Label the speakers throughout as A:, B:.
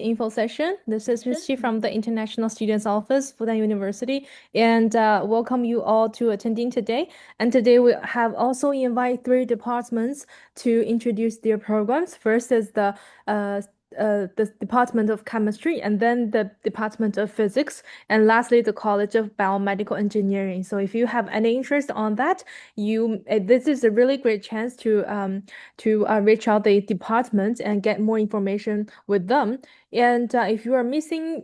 A: info session. This is Misty from the International Students Office, Fudan University, and welcome you all to attending today. And today we have also invite three departments to introduce their programs. First is the Department of Chemistry, and then the Department of Physics, and lastly the College of Biomedical Engineering. So if you have any interest on that, this is a really great chance to reach out the department and get more information with them. And if you are missing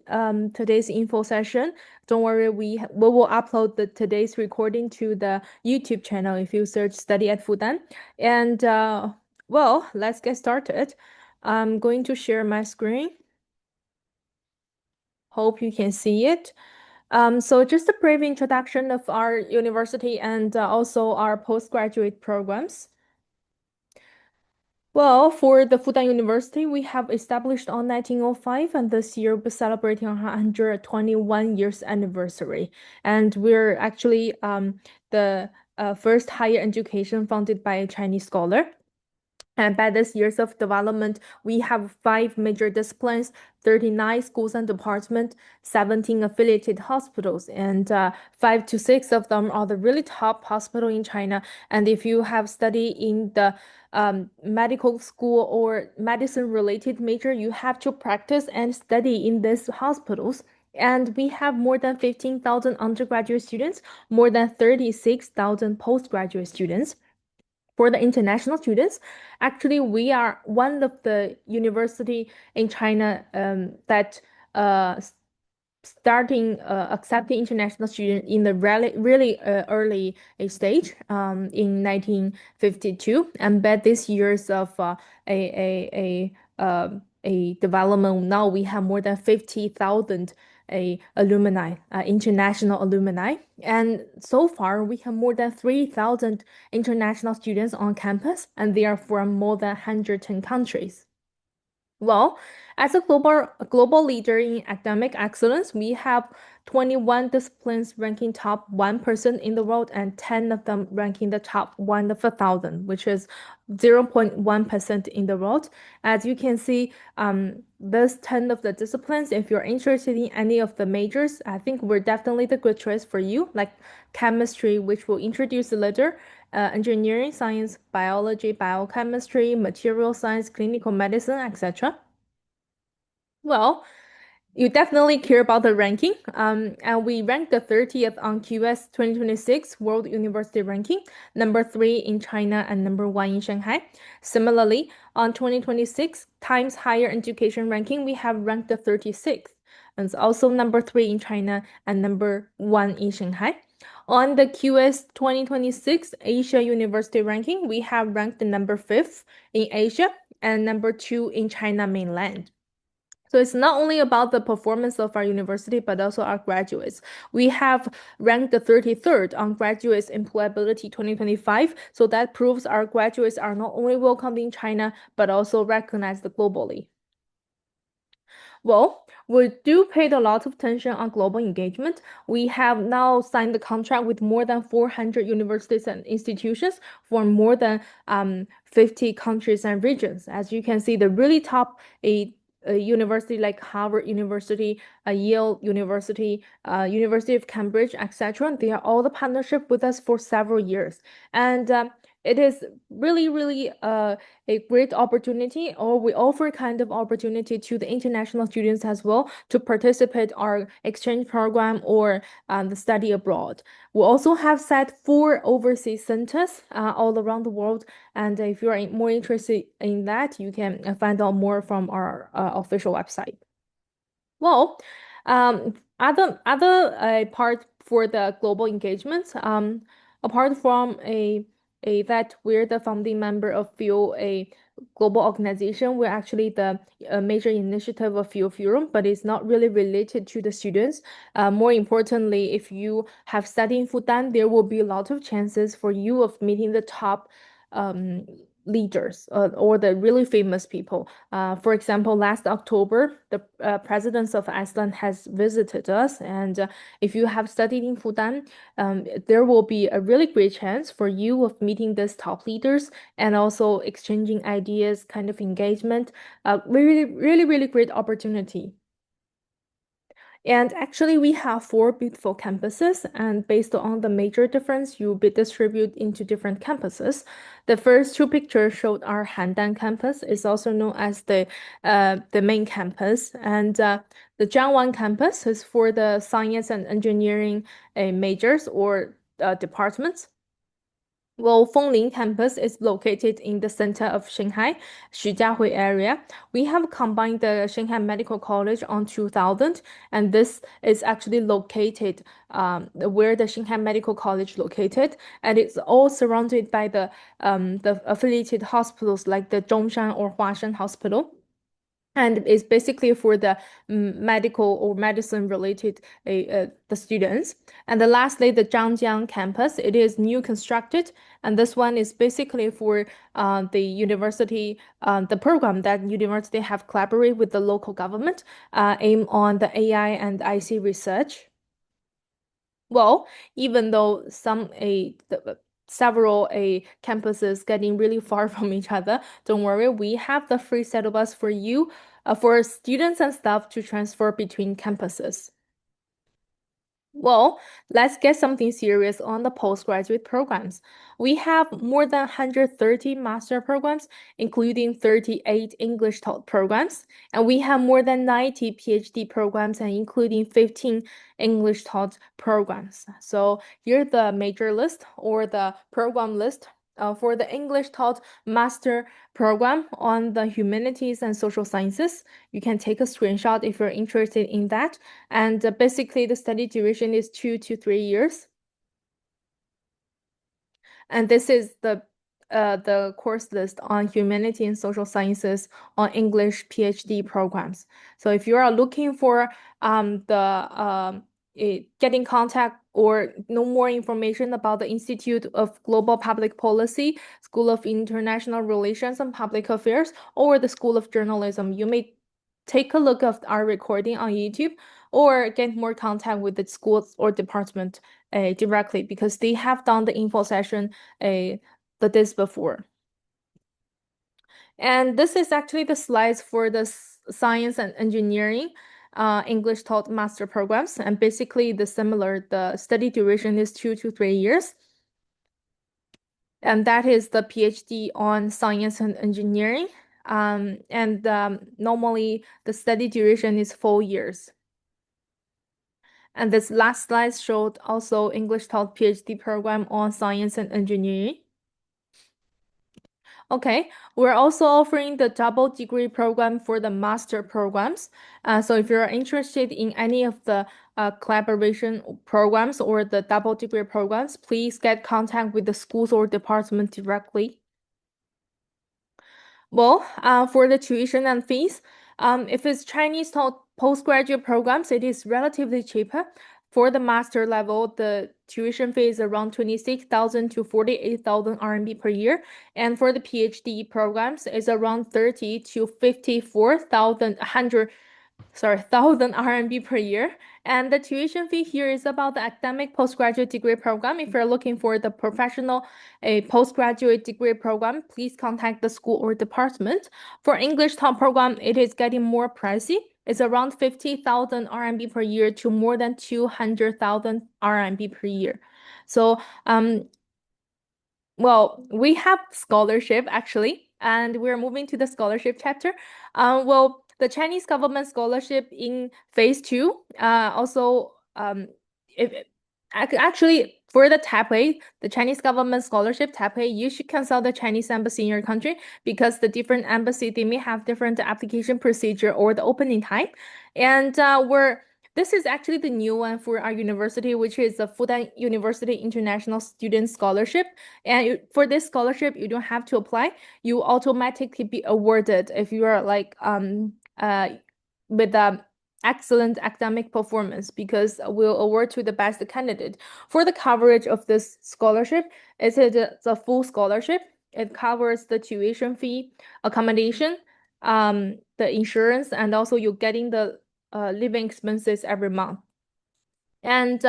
A: today's info session, don't worry, we will upload today's recording to the YouTube channel if you search Study at Fudan. And well, let's get started. I'm going to share my screen. Hope you can see it. So just a brief introduction of our university and also our postgraduate programs. Well, for the Fudan University, we have established on 1905, and this year we're celebrating our 121 years anniversary. And we're actually the first higher education founded by a Chinese scholar. And by this years of development, we have 5 major disciplines, 39 schools and departments, 17 affiliated hospitals, and 5 to 6 of them are the really top hospital in China. And if you have studied in the medical school or medicine related major, you have to practice and study in these hospitals. And we have more than 15,000 undergraduate students, more than 36,000 postgraduate students. For the international students, actually, we are one of the university in China that uh, starting accepting international students in the really early stage in 1952, and by this years of a development, now we have more than 50,000 alumni, international alumni, and so far we have more than 3,000 international students on campus, and they are from more than 110 countries. Well, as a global leader in academic excellence, we have 21 disciplines ranking top 1% in the world and 10 of them ranking the top 1 of 1,000, which is 0.1% in the world. As you can see, this 10 of the disciplines, if you're interested in any of the majors, I think we're definitely the good choice for you, like chemistry, which we'll introduce later, engineering, science, biology, biochemistry, material science, clinical medicine, etc. Well, you definitely care about the ranking. And we ranked the 30th on QS 2026 World University Ranking, number 3 in China and number 1 in Shanghai. Similarly, on 2026 Times Higher Education Ranking, we have ranked the 36th, and it's also number 3 in China and number 1 in Shanghai. On the QS 2026 Asia University Ranking, we have ranked the number 5th in Asia and number 2 in China mainland. So it's not only about the performance of our university, but also our graduates. We have ranked the 33rd on Graduates Employability 2025. So that proves our graduates are not only welcomed in China, but also recognized globally. Well, we do pay a lot of attention on global engagement. We have now signed the contract with more than 400 universities and institutions for more than 50 countries and regions. As you can see, the really top a university like Harvard University, Yale University, University of Cambridge, etc. They are all the partnership with us for several years, and it is really a great opportunity, or we offer kind of opportunity to the international students as well to participate our exchange program or the study abroad. We also have set 4 overseas centers all around the world, and if you are more interested in that, you can find out more from our official website. Well, other part for the global engagement, apart from a that we're the founding member of FEO, a global organization. We're actually the major initiative of FEO Forum, but it's not really related to the students. More importantly, if you have studied in Fudan, there will be a lot of chances for you of meeting the top leaders or the really famous people. For example, last October, the presidents of Iceland has visited us, and if you have studied in Fudan, there will be a really great chance for you of meeting these top leaders and also exchanging ideas, kind of engagement. Really, really, really great opportunity. And actually, we have four beautiful campuses, and based on the major difference, you'll be distributed into different campuses. The first two pictures showed our Handan campus. It's also known as the main campus, and the Jiangwan campus is for the science and engineering majors or departments. Well, Fenglin campus is located in the center of Shanghai, Shijiahui area. We have combined the Shanghai Medical College on 2000, and this is actually located where the Shanghai Medical College located, and it's all surrounded by the affiliated hospitals like the Zhongshan or Huashan Hospital. And it's basically for the medical or medicine related the students. And then lastly, the Zhangjiang campus, it is new constructed, and this one is basically for the university, the program that university have collaborated with the local government, aim on the AI and IC research. Well, even though several campuses getting really far from each other, don't worry, we have the free shuttle bus for you, for students and staff to transfer between campuses. Well, let's get something serious on the postgraduate programs. We have more than 130 master programs, including 38 English taught programs, and we have more than 90 PhD programs, and including 15 English taught programs. So here's the major list or the program list. For the English taught master program on the humanities and social sciences, you can take a screenshot if you're interested in that. And basically, the study duration is 2 to 3 years. And this is the course list on humanity and social sciences on English PhD programs. So if you are looking for get in contact or know more information about the Institute of Global Public Policy, School of International Relations and Public Affairs, or the School of Journalism, you may take a look at our recording on YouTube or get more contact with the schools or department directly because they have done the info session this before. And this is actually the slides for the science and engineering English taught master programs. And basically the study duration is 2 to 3 years. And that is the PhD on science and engineering. Normally the study duration is 4 years. And this last slide showed also English taught PhD program on science and engineering. Okay, we're also offering the double degree program for the master programs. So if you're interested in any of the collaboration programs or the double degree programs, please get contact with the schools or department directly. Well, for the tuition and fees, if it's Chinese taught postgraduate programs, it is relatively cheaper. For the master level, the tuition fee is around 26,000 to 48,000 RMB per year. And for the PhD programs, it's around 30 to 54,000 1,000 RMB per year. And the tuition fee here is about the academic postgraduate degree program. If you're looking for the professional postgraduate degree program, please contact the school or department. For English top program, it is getting more pricey. It's around 50,000 RMB per year to more than 200,000 RMB per year. So, well, we have scholarship actually, and we're moving to the scholarship chapter. Well, the Chinese government scholarship in phase two, also, if actually for the Taipei, the Chinese government scholarship Taipei, you should consult the Chinese embassy in your country because the different embassy they may have different application procedure or the opening time, and this is actually the new one for our university, which is the Fudan University International Student Scholarship. And for this scholarship, you don't have to apply. You automatically be awarded if you are like with excellent academic performance because we'll award to the best candidate. For the coverage of this scholarship, it's a full scholarship. It covers the tuition fee, accommodation, the insurance, and also you're getting the living expenses every month. And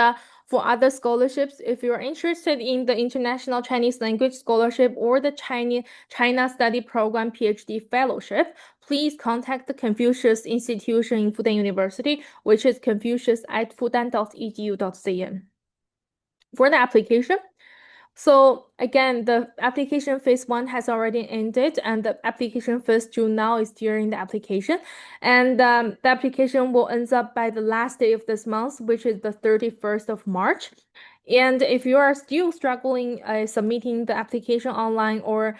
A: for other scholarships, if you're interested in the International Chinese Language Scholarship or the China Study Program PhD Fellowship, please contact the Confucius Institution in Fudan University, which is confucius@fudan.edu.cn. For the application, so again, the application phase 1 has already ended, and the application phase 2 now is during the application. And the application will end up by the last day of this month, which is the 31st of March. And if you are still struggling submitting the application online or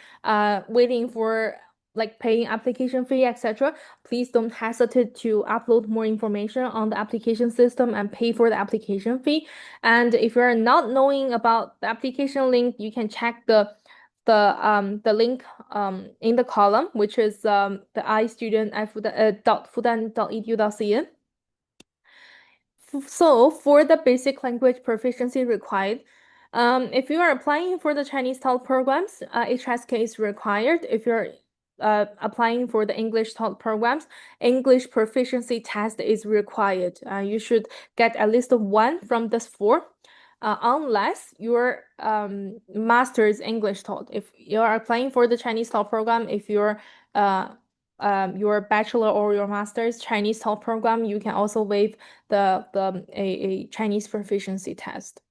A: waiting for like paying application fee, etc., please don't hesitate to upload more information on the application system and pay for the application fee. And if you're not knowing about the application link, you can check the link in the column, which is the iStudent at fudan.edu.cn. So for the basic language proficiency required, if you are applying for the Chinese TOEFL programs, HSK is required. If you're applying for the English TOEFL programs, English proficiency test is required. You should get at least one from this four, unless your master's English TOEFL. If you are applying for the Chinese TOEFL program, if you're your bachelor or your master's Chinese TOEFL program, you can also waive a Chinese proficiency test.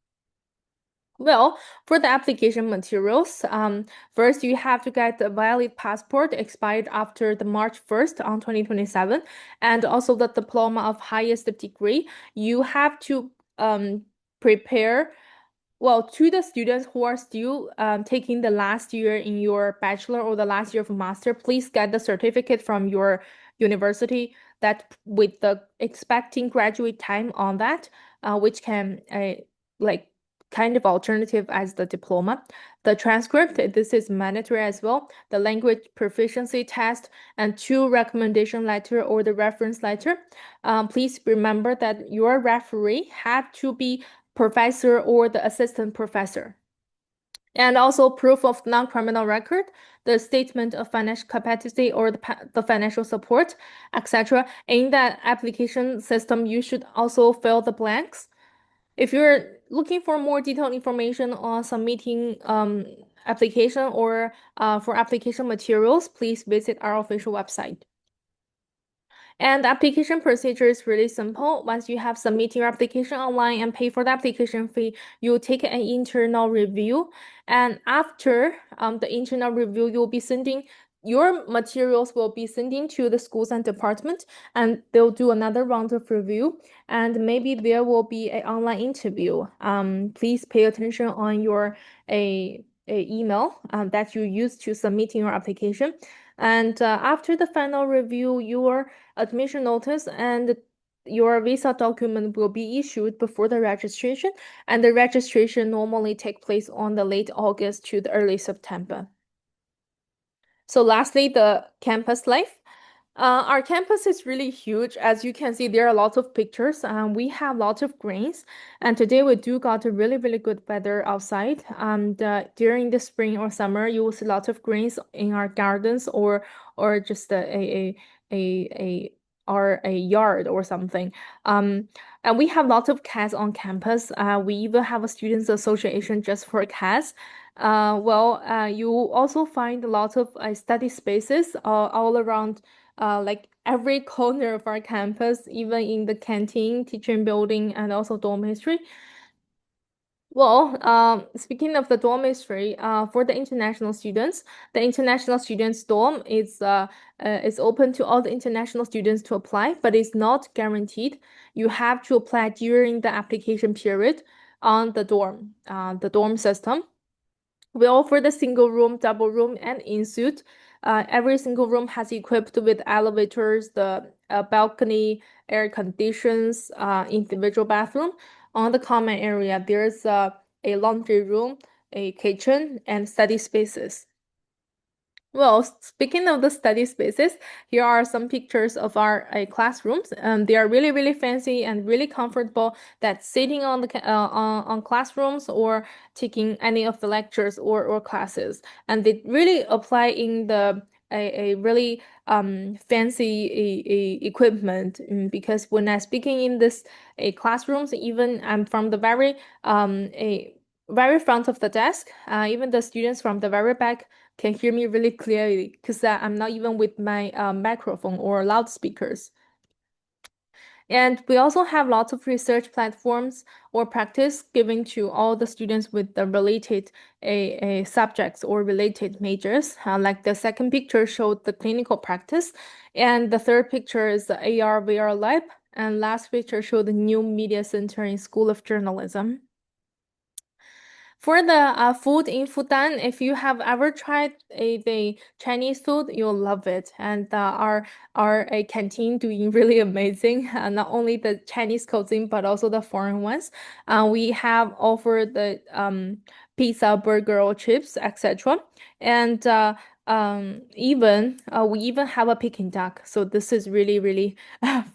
A: Well, for the application materials, first you have to get a valid passport expired after the March 1st on 2027, and also the diploma of highest degree. You have to prepare. Well, to the students who are still taking the last year in your bachelor or the last year of master, please get the certificate from your university that with the expecting graduate time on that, which can like kind of alternative as the diploma. The transcript, this is mandatory as well. The language proficiency test and 2 recommendation letter or the reference letter. Please remember that your referee have to be professor or the assistant professor. And also proof of non-criminal record, the statement of financial capacity or the financial support, etc. In that application system, you should also fill the blanks. If you're looking for more detailed information on submitting application or for application materials, please visit our official website. And the application procedure is really simple. Once you have submitted your application online and pay for the application fee, you take an internal review. And after the internal review, you'll be sending your materials will be sending to the schools and department, and they'll do another round of review. And maybe there will be an online interview. Please pay attention on your a email that you use to submitting your application. And after the final review, your admission notice and your visa document will be issued before the registration, and the registration normally take place on the late August to the early September. So lastly, the campus life. Our campus is really huge. As you can see, there are lots of pictures. We have lots of greens, and today we do got a really, really good weather outside. And during the spring or summer, you will see lots of greens in our gardens or just a yard or something. And we have lots of cats on campus. We even have a students association just for cats. You also find lots of study spaces all around like every corner of our campus, even in the canteen, teaching building, and also dormitory. Well, speaking of the dormitory, for the international students, the international students dorm is open to all the international students to apply, but it's not guaranteed. You have to apply during the application period on the dorm system. We offer the single room, double room, and in-suite. Every single room has equipped with elevators, the balcony, air conditions, individual bathroom. On the common area, there's a laundry room, a kitchen, and study spaces. Well, speaking of the study spaces, here are some pictures of our classrooms. They are really, really fancy and really comfortable. That sitting on the on classrooms or taking any of the lectures or classes, and they really apply in the a really fancy equipment. Because when I speaking in this classrooms, even I'm from the a very front of the desk. Even the students from the very back can hear me really clearly because I'm not even with my microphone or loudspeakers. And we also have lots of research platforms or practice given to all the students with the related subjects or related majors. Like the second picture showed the clinical practice, and the third picture is the AR VR lab, and last picture showed the new media center in School of Journalism. For the food in Fudan, if you have ever tried the Chinese food, you'll love it. And our canteen doing really amazing. Not only the Chinese cuisine, but also the foreign ones. We have offered the pizza, burger, or chips, etc. And even we even have a Peking duck. So this is really, really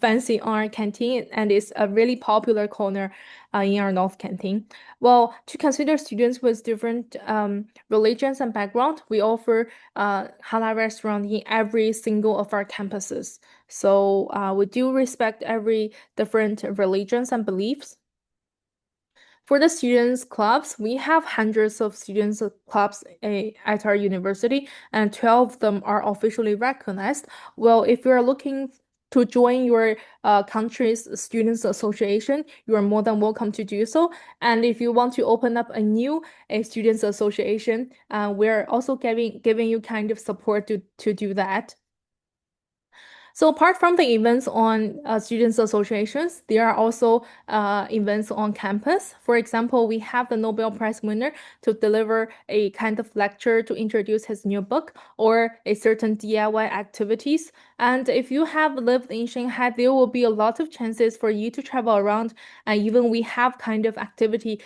A: fancy on our canteen, and it's a really popular corner in our North Canteen. Well, to consider students with different religions and background, we offer halal restaurant in every single of our campuses. So we do respect every different religions and beliefs. For the students clubs, we have hundreds of students clubs at our university, and 12 of them are officially recognized. Well, if you are looking to join your country's students association, you are more than welcome to do so. And if you want to open up a new students association, we're also giving you kind of support to do that. So apart from the events on students associations, there are also events on campus. For example, we have the Nobel Prize winner to deliver a kind of lecture to introduce his new book or a certain DIY activities. And if you have lived in Shanghai, there will be a lot of chances for you to travel around. And even we have kind of activity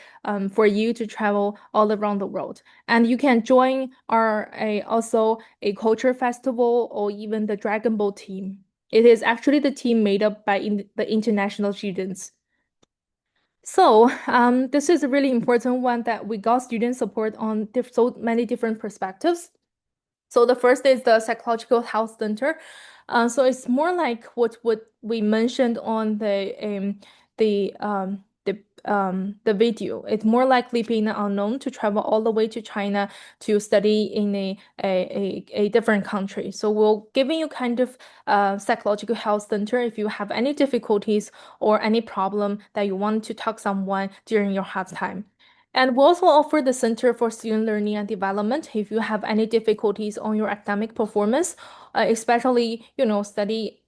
A: for you to travel all around the world. And you can join our also a culture festival or even the Dragon Boat team. It is actually the team made up by the international students. So, this is a really important one that we got student support on so many different perspectives. So the first is the psychological health center. So it's more like what we mentioned on the video. It's more likely being unknown to travel all the way to China to study in a different country. So we'll giving you kind of psychological health center if you have any difficulties or any problem that you want to talk someone during your hard time. And we also offer the Center for Student Learning and Development if you have any difficulties on your academic performance, especially, study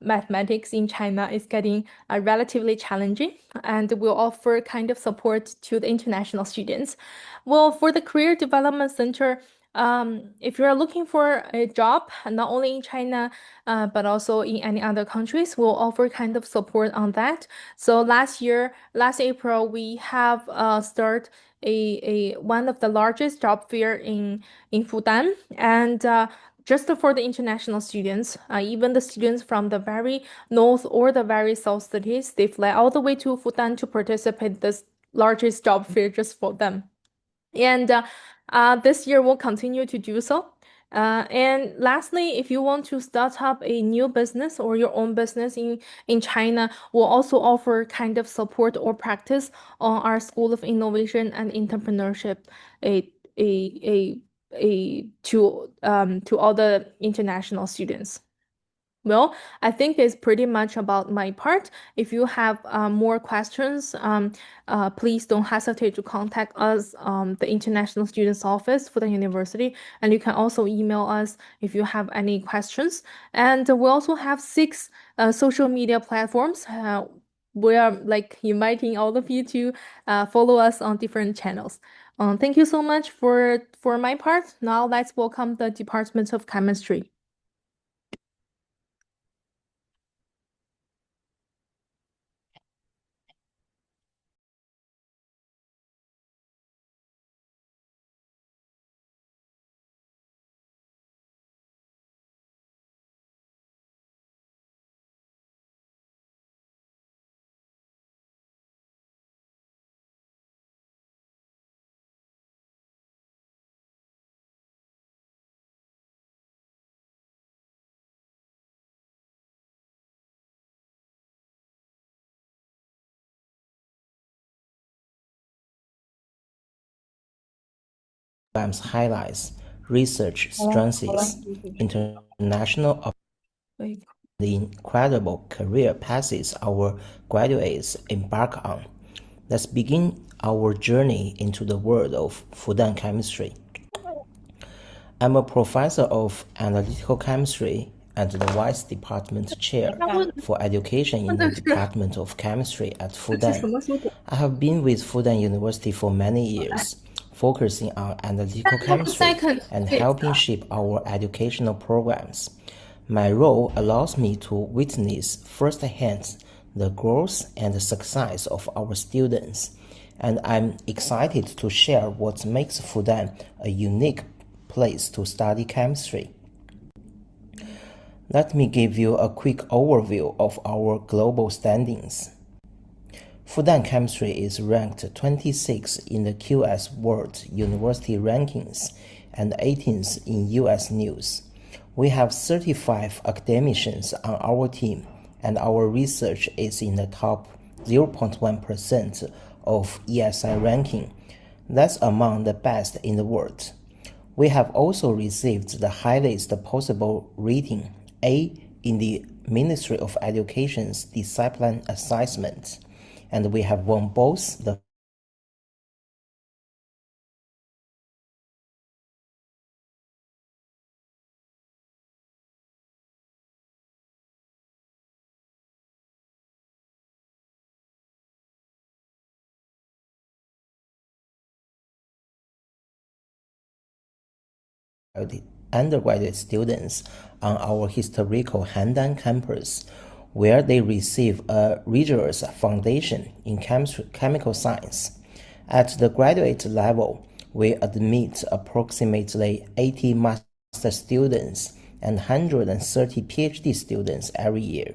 A: mathematics in China is getting relatively challenging, and we'll offer kind of support to the international students. Well, for the Career Development Center, if you're looking for a job, not only in China, but also in any other countries, we'll offer kind of support on that. So last April, we have start a one of the largest job fair in Fudan, and just for the international students, even the students from the very north or the very south cities, they fly all the way to Fudan to participate this largest job fair just for them. And this year we'll continue to do so. And lastly, if you want to start up a new business or your own business in China, we'll also offer kind of support or practice on our School of Innovation and Entrepreneurship, a a to all the international students. Well, I think it's pretty much about my part. If you have more questions, please don't hesitate to contact us, the International Students Office for the university, and you can also email us if you have any questions. And we also have six social media platforms. We are like inviting all of you to follow us on different channels. Thank you so much for my part. Now let's welcome the Department of Chemistry.
B: programs highlights research strengths, international the incredible career paths our graduates embark on. Let's begin our journey into the world of Fudan chemistry. I'm a professor of analytical chemistry and the Vice Department Chair for Education in the Department of Chemistry at Fudan. I have been with Fudan University for many years, focusing on analytical chemistry and helping shape our educational programs. My role allows me to witness firsthand the growth and success of our students, and I'm excited to share what makes Fudan a unique place to study chemistry. Let me give you a quick overview of our global standings. Fudan Chemistry is ranked 26th in the QS World University Rankings and 18th in US News. We have 35 academicians on our team, and our research is in the top 0.1% of ESI ranking. That's among the best in the world. We have also received the highest possible rating, A, in the Ministry of Education's discipline assessment, and we have won both the undergraduate students on our historical Handan campus, where they receive a rigorous foundation in chemical science. At the graduate level, we admit approximately 80 master students and 130 PhD students every year.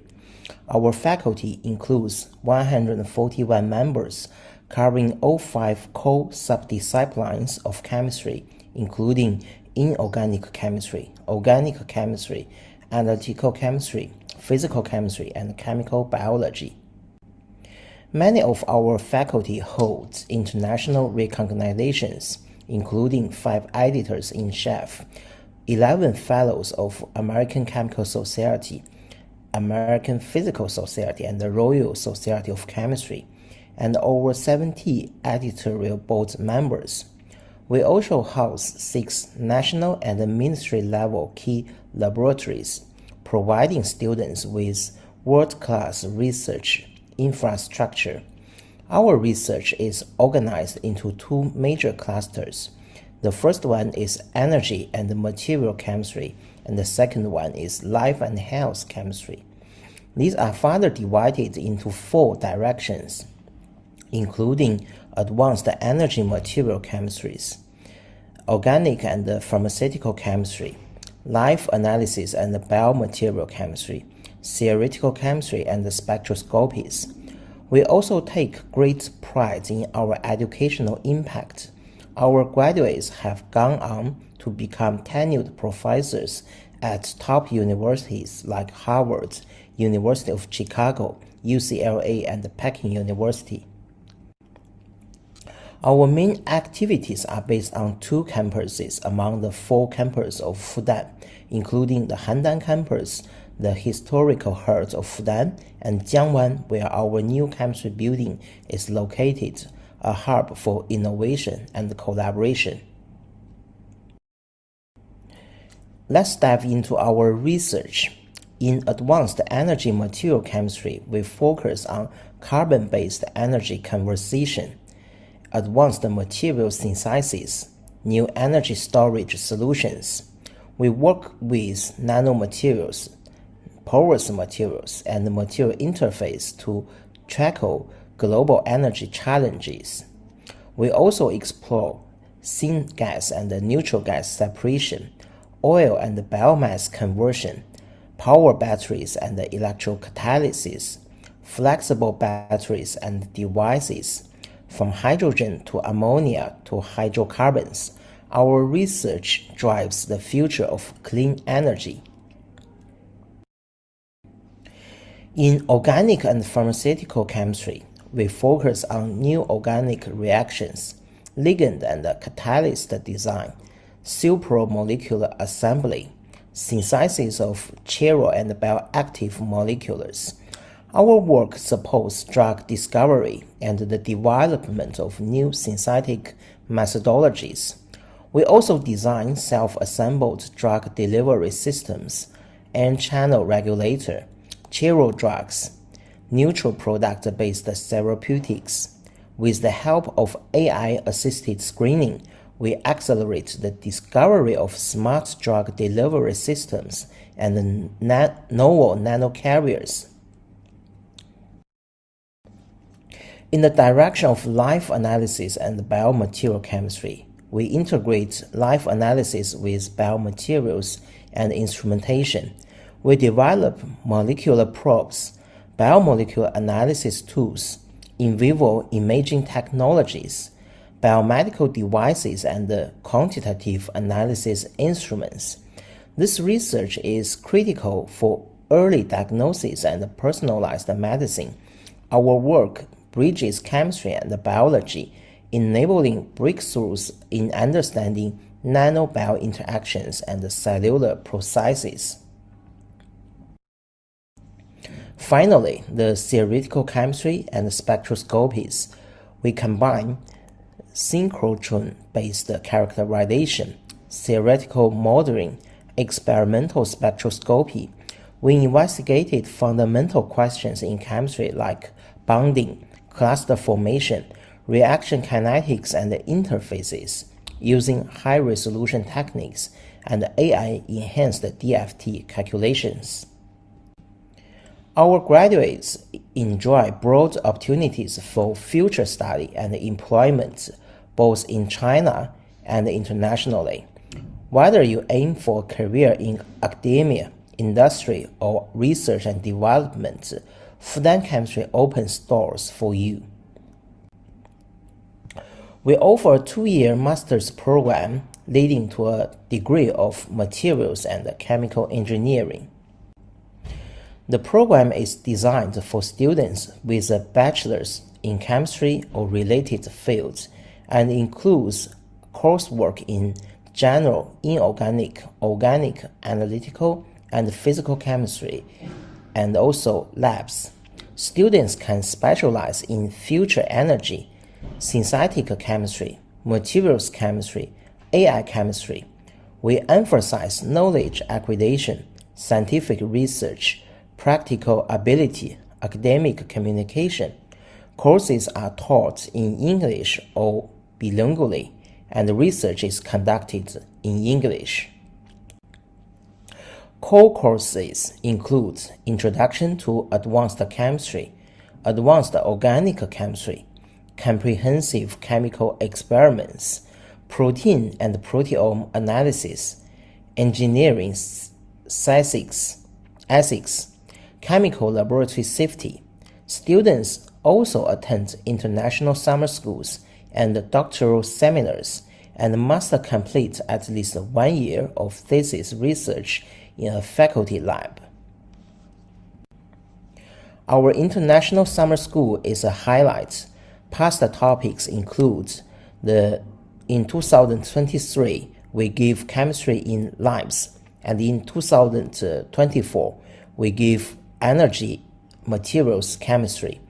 B: Our faculty includes 141 members covering all 5 core subdisciplines of chemistry, including inorganic chemistry, organic chemistry, analytical chemistry, physical chemistry, and chemical biology. Many of our faculty hold international recognitions, including 5 editors-in-chief, 11 fellows of American Chemical Society, American Physical Society, and the Royal Society of Chemistry, and over 70 editorial board members. We also house 6 national and ministry-level key laboratories, providing students with world-class research infrastructure. Our research is organized into 2 major clusters. The first one is energy and material chemistry, and the second one is life and health chemistry. These are further divided into 4 directions, including advanced energy material chemistries, organic and pharmaceutical chemistry, life analysis and biomaterial chemistry, theoretical chemistry, and spectroscopies. We also take great pride in our educational impact. Our graduates have gone on to become tenured professors at top universities like Harvard, University of Chicago, UCLA, and Peking University. Our main activities are based on 2 campuses among the 4 campuses of Fudan, including the Handan campus, the historical heart of Fudan, and Jiangwan, where our new chemistry building is located, a hub for innovation and collaboration. Let's dive into our research. In advanced energy material chemistry, we focus on carbon-based energy conversion, advanced material synthesis, new energy storage solutions. We work with nanomaterials, porous materials, and material interface to tackle global energy challenges. We also explore syngas and neutral gas separation, oil and biomass conversion, power batteries and electrocatalysis, flexible batteries and devices. From hydrogen to ammonia to hydrocarbons, our research drives the future of clean energy. In organic and pharmaceutical chemistry, we focus on new organic reactions, ligand and catalyst design, supramolecular assembly, synthesis of chiral and bioactive molecules. Our work supports drug discovery and the development of new synthetic methodologies. We also design self-assembled drug delivery systems, N-channel regulator, chiral drugs, neutral product-based therapeutics. With the help of AI-assisted screening, we accelerate the discovery of smart drug delivery systems and novel nanocarriers. In the direction of life analysis and biomaterial chemistry, we integrate life analysis with biomaterials and instrumentation. We develop molecular probes, biomolecular analysis tools, in vivo imaging technologies, biomedical devices, and quantitative analysis instruments. This research is critical for early diagnosis and personalized medicine. Our work bridges chemistry and biology, enabling breakthroughs in understanding nanobio interactions and cellular processes. Finally, the theoretical chemistry and spectroscopies. We combine synchrotron-based characterization, theoretical modeling, experimental spectroscopy. We investigated fundamental questions in chemistry like bonding, cluster formation, reaction kinetics, and interfaces, using high-resolution techniques and AI-enhanced DFT calculations. Our graduates enjoy broad opportunities for future study and employment, both in China and internationally. Whether you aim for a career in academia, industry, or research and development, Fudan Chemistry opens doors for you. We offer a 2-year master's program leading to a degree of materials and chemical engineering. The program is designed for students with a bachelor's in chemistry or related fields and includes coursework in general, inorganic, organic, analytical, and physical chemistry, and also labs. Students can specialize in future energy, synthetic chemistry, materials chemistry, AI chemistry. We emphasize knowledge acquisition, scientific research, practical ability, academic communication. Courses are taught in English or bilingually, and research is conducted in English. Core courses include Introduction to Advanced Chemistry, Advanced Organic Chemistry, Comprehensive Chemical Experiments, Protein and Proteome Analysis, Engineering Ethics, Chemical Laboratory Safety. Students also attend international summer schools and doctoral seminars and must complete at least 1 year of thesis research in a faculty lab. Our international summer school is a highlight. Past topics include in 2023, we give chemistry in labs, and in 2024, we give energy materials chemistry.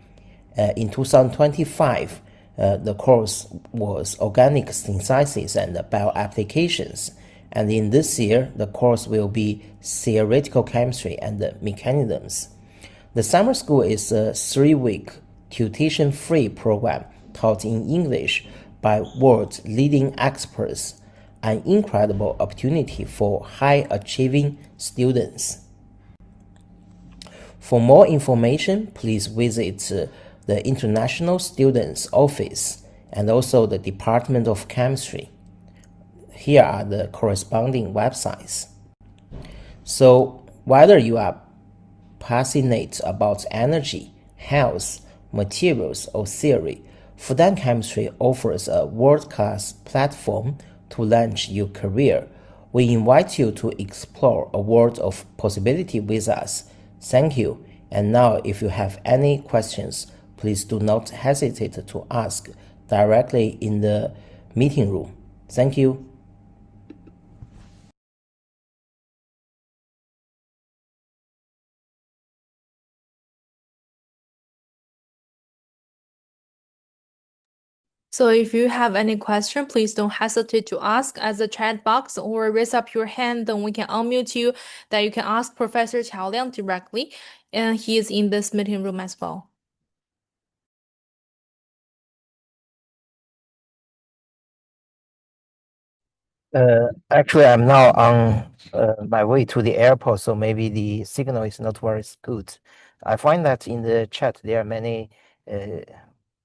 B: In 2025, the course was organic synthesis and bioapplications, and in this year, the course will be theoretical chemistry and mechanisms. The summer school is a 3-week tuition-free program taught in English by world-leading experts, an incredible opportunity for high-achieving students. For more information, please visit the International Students Office and also the Department of Chemistry. Here are the corresponding websites. So, whether you are passionate about energy, health, materials, or theory, Fudan Chemistry offers a world-class platform to launch your career. We invite you to explore a world of possibility with us. Thank you. And now, if you have any questions, please do not hesitate to ask directly in the meeting room. Thank you.
A: So if you have any question, please don't hesitate to ask as a chat box or raise up your hand, then we can unmute you that you can ask Professor Qiao Liang directly, and he is in this meeting room as well.
B: Actually, I'm now on my way to the airport, so maybe the signal is not very good. I find that in the chat there are many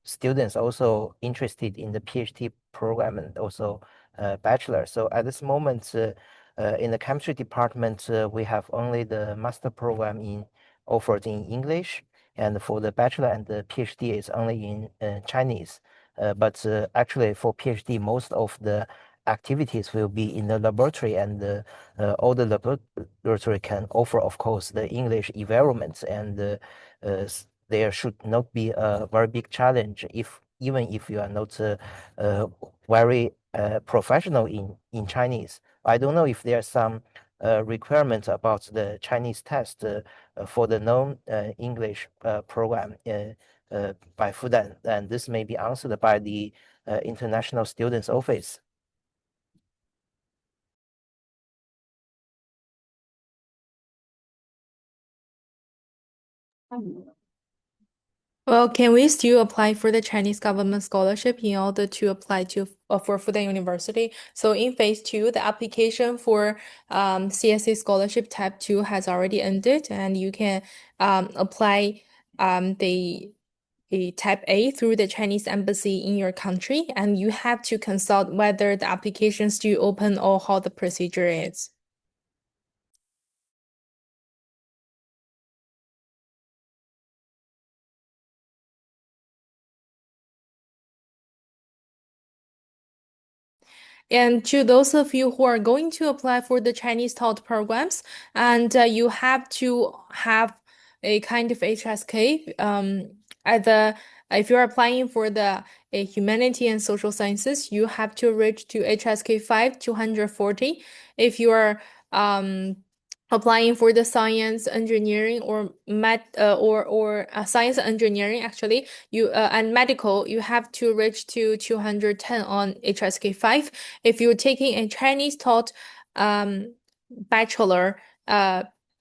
B: students also interested in the PhD program and also bachelor. So at this moment, in the chemistry department, we have only the master program offered in English, and for the bachelor and the PhD is only in Chinese. But actually, for PhD, most of the activities will be in the laboratory, and all the laboratory can offer, of course, the English environment, and there should not be a very big challenge even if you are not very professional in Chinese. I don't know if there are some requirements about the Chinese test for the non-English program by Fudan, and this may be answered by the International Students Office.
A: Well, can we still apply for the Chinese government scholarship in order to apply to for Fudan University? So in phase 2, the application for CSA scholarship type 2 has already ended, and you can apply the type A through the Chinese embassy in your country, and you have to consult whether the application is still open or how the procedure is. And to those of you who are going to apply for the Chinese taught programs, and you have to have a kind of HSK, at the if you're applying for the humanity and social sciences, you have to reach to HSK 5 240. If you are applying for the science engineering or science engineering, actually you and medical, you have to reach to 210 on HSK 5. If you're taking a Chinese taught bachelor,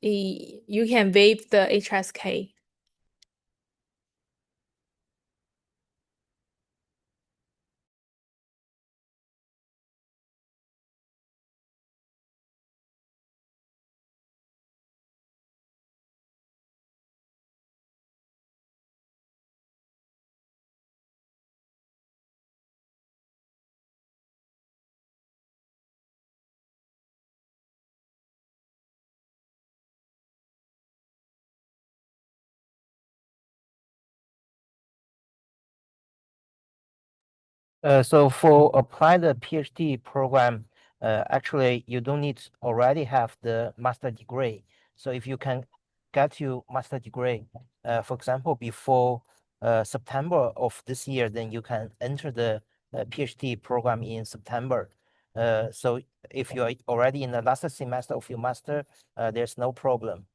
A: you can waive the HSK.
B: So for apply the PhD program, actually you don't need to already have the master degree. So if you can get your master degree, for example, before September of this year, then you can enter the PhD program in September. So if you are already in the last semester of your master, there's no problem.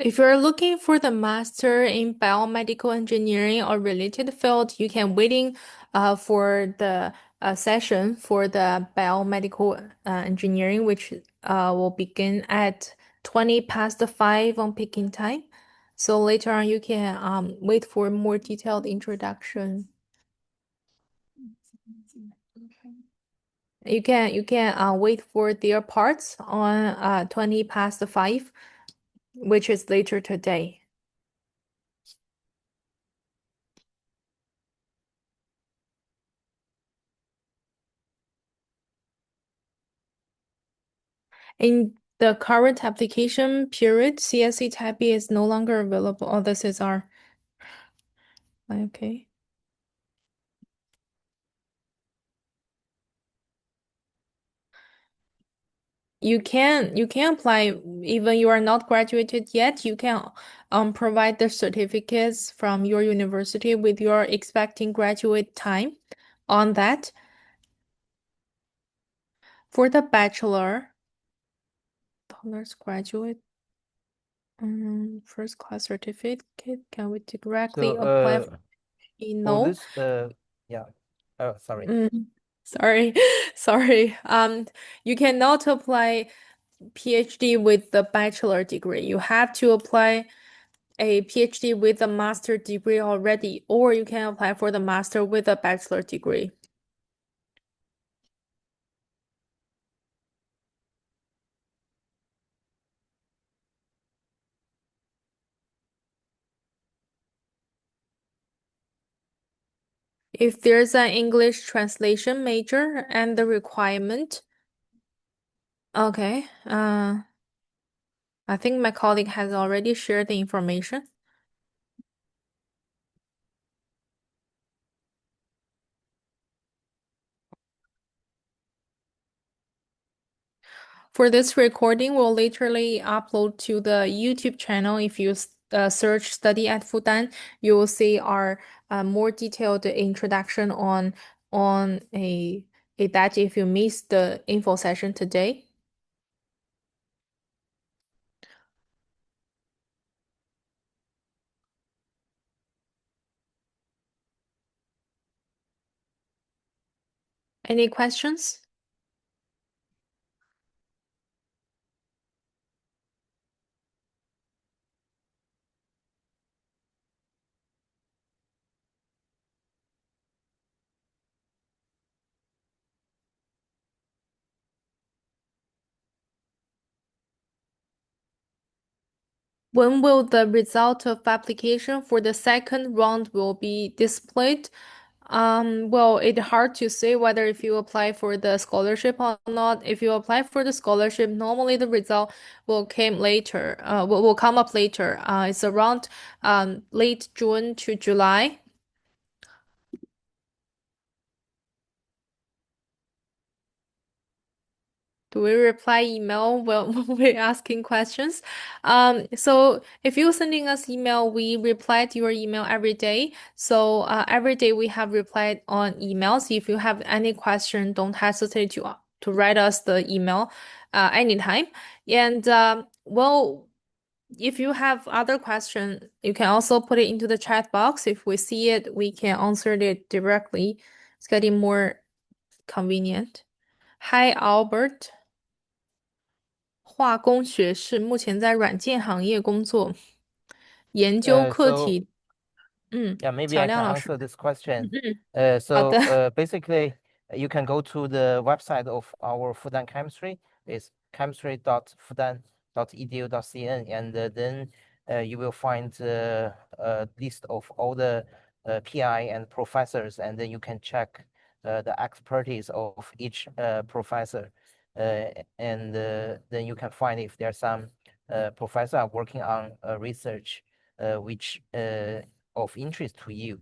A: If you're looking for the master in biomedical engineering or related field, you can waiting for the session for the biomedical engineering, which will begin at 20 past 5 on Peking time. So later on, you can wait for more detailed introduction. You can wait for their parts on 20 past 5, which is later today. In the current application period, CSE Type B is no longer available. Oh, this is our okay. You can apply even you are not graduated yet. You can provide the certificates from your university with your expecting graduate time on that. For the honors graduate first class certificate, can we directly
B: So
A: apply for
B: for
A: no?
B: this yeah. Oh, sorry.
A: Sorry, sorry. You cannot apply PhD with the bachelor degree. You have to apply a PhD with a master degree already, or you can apply for the master with a bachelor degree. If there's an English translation major and the requirement, okay, I think my colleague has already shared the information. For this recording, we'll literally upload to the YouTube channel. If you search "study at Fudan," you will see our more detailed introduction on a that if you missed the info session today. Any questions? When will the result of application for the second round will be displayed? Well, it's hard to say whether if you apply for the scholarship or not. If you apply for the scholarship, normally the result will come later. Will come up later. It's around late June to July. Do we reply email when we're asking questions? So if you're sending us email, we reply to your email every day. So every day we have replied on emails. If you have any question, don't hesitate to write us the email anytime. And well, if you have other question, you can also put it into the chat box. If we see it, we can answer it directly. It's getting more convenient. Hi, Albert. 化工学士，目前在软件行业工作，研究课
B: So
A: 题。
B: yeah, maybe
A: 乔
B: I
A: 亮
B: can
A: 老师，answer
B: this question.
A: 好的。
B: Basically, you can go to the website of our Fudan Chemistry. It's chemistry.fudan.edu.cn, and then you will find a list of all the PI and professors, and then you can check the expertise of each professor, and then you can find if there's some professor are working on research which of interest to you.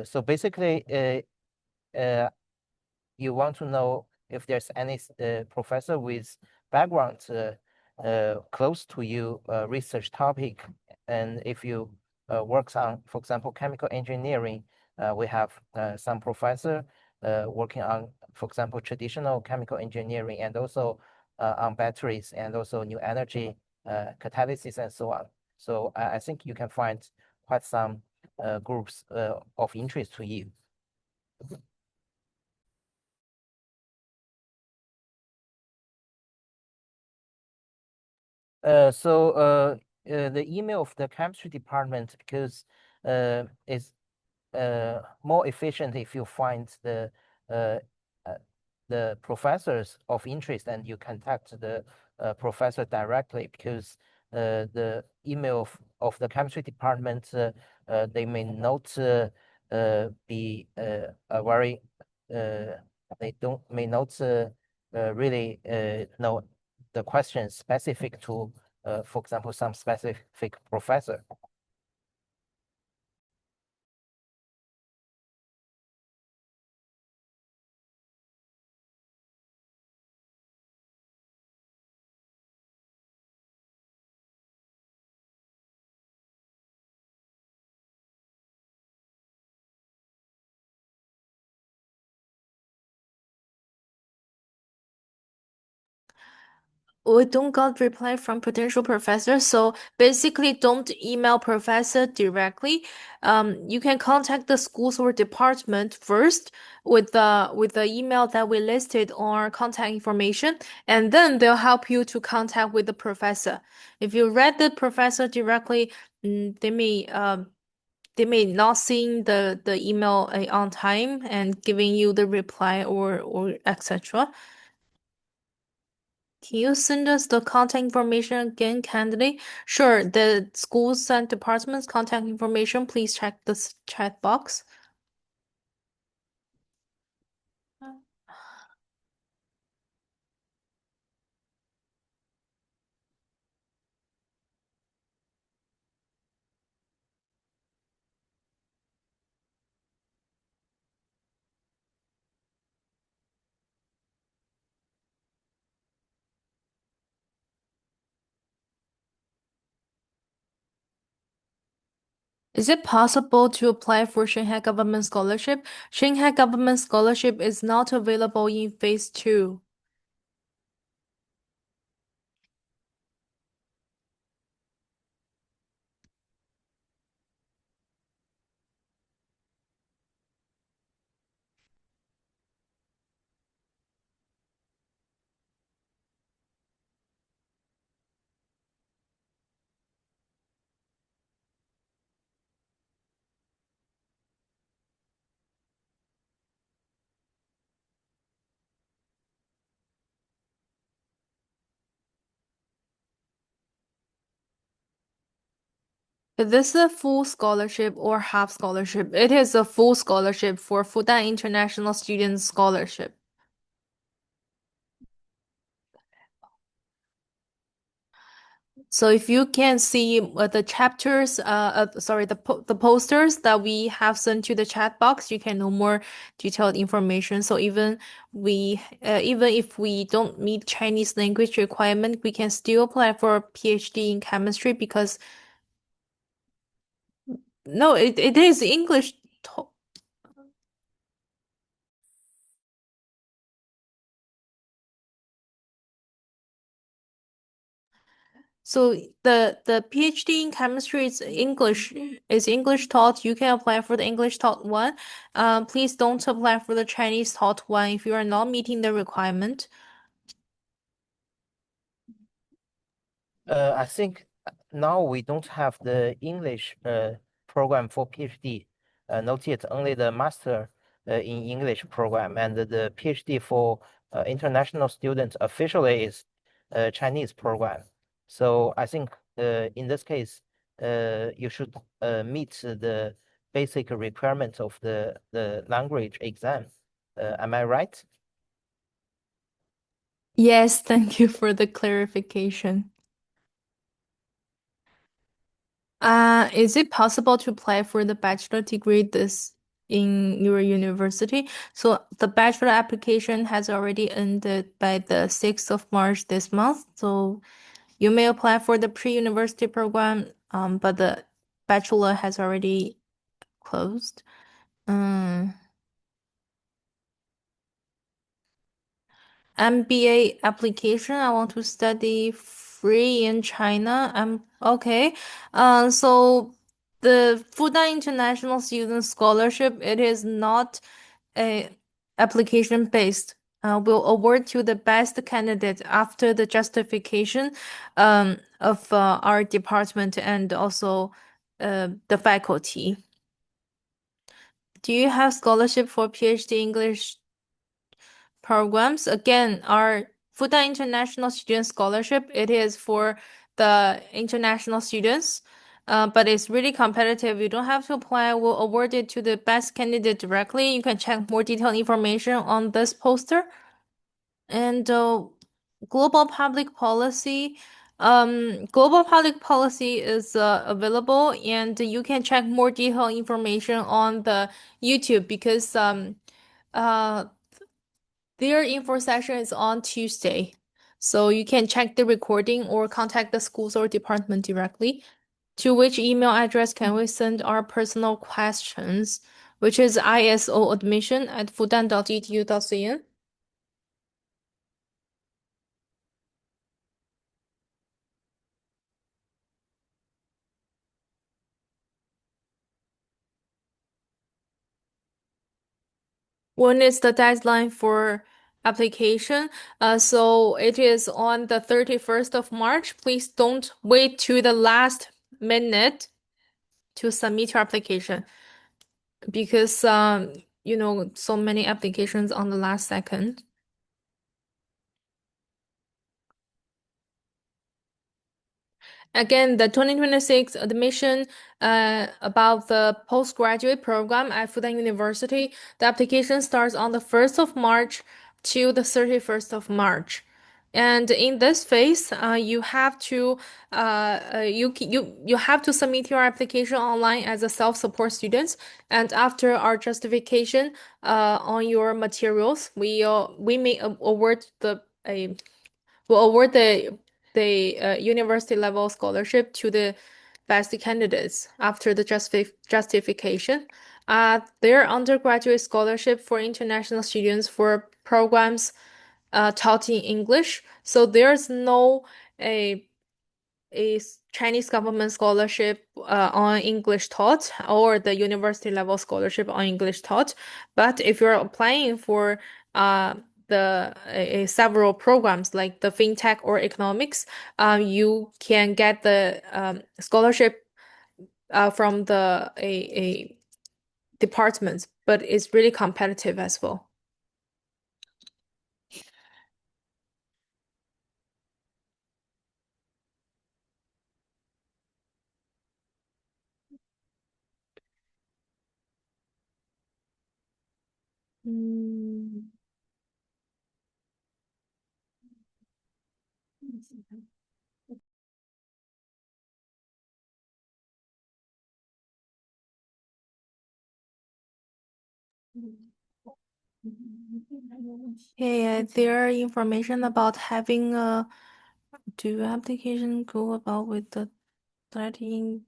B: So basically, you want to know if there's any professor with background close to you research topic, and if you works on, for example, chemical engineering, we have some professor working on, for example, traditional chemical engineering, and also on batteries, and also new energy catalysis, and so on. So I think you can find quite some groups of interest to you. The email of the chemistry department, because is more efficient if you find uh, the professors of interest and you contact the professor directly, because the email of the chemistry department they may not be a very they don't may not really know the question specific to, for example, some specific professor.
A: We don't got reply from potential professors, so basically don't email professor directly. You can contact the schools or department first with the email that we listed on our contact information, and then they'll help you to contact with the professor. If you read the professor directly, they may not seeing the email on time and giving you the reply or etc. Can you send us the contact information again, candidate? Sure, the schools and departments contact information, please check this chat box. Is it possible to apply for Shanghai Government Scholarship? Shanghai Government Scholarship is not available in phase 2. Is this a full scholarship or half scholarship? It is a full scholarship for Fudan International Student Scholarship. So if you can see the chapters, sorry, the posters that we have sent to the chat box, you can know more detailed information. So even if we don't meet Chinese language requirement, we can still apply for a PhD in chemistry because no, it is English. So the PhD in chemistry is English taught. You can apply for the English taught one. Please don't apply for the Chinese taught one if you are not meeting the requirement.
B: I think now we don't have the English program for PhD. Not yet, only the master in English program, and the PhD for international students officially is Chinese program. So I think in this case, you should meet the basic requirements of the language exam. Am I right?
A: Yes, thank you for the clarification. Is it possible to apply for the bachelor degree this in your university? So the bachelor application has already ended by the 6th of March this month. So you may apply for the pre-university program, but the bachelor has already closed. Um, MBA application. I want to study free in China. I'm okay. So the Fudan International Student Scholarship, it is not a application based. Will award to the best candidate after the justification of our department and also the faculty. Do you have scholarship for PhD English programs? Again, our Fudan International Student Scholarship, it is for the international students, but it's really competitive. You don't have to apply. We'll award it to the best candidate directly. You can check more detailed information on this poster. And global public policy. Global public policy is available, and you can check more detailed information on the YouTube because uh, their info session is on Tuesday. So you can check the recording or contact the schools or department directly. To which email address can we send our personal questions, which is isoadmission@fudan.edu.cn. When is the deadline for application? So it is on the 31st of March. Please don't wait to the last minute to submit your application because so many applications on the last second. Again, the 2026 admission about the postgraduate program at Fudan University, the application starts on the 1st of March to the 31st of March. And in this phase, you have to you have to submit your application online as a self-support student. And after our justification on your materials, we may award the a will award the university level scholarship to the best candidates after the justification. Their undergraduate scholarship for international students for programs taught in English. So there's no a Chinese government scholarship on English taught or the university level scholarship on English taught. But if you're applying for the several programs like the fintech or economics, you can get the scholarship from the a department, but it's really competitive as well. Mm. Yeah, there information about having a do application go about with the 13.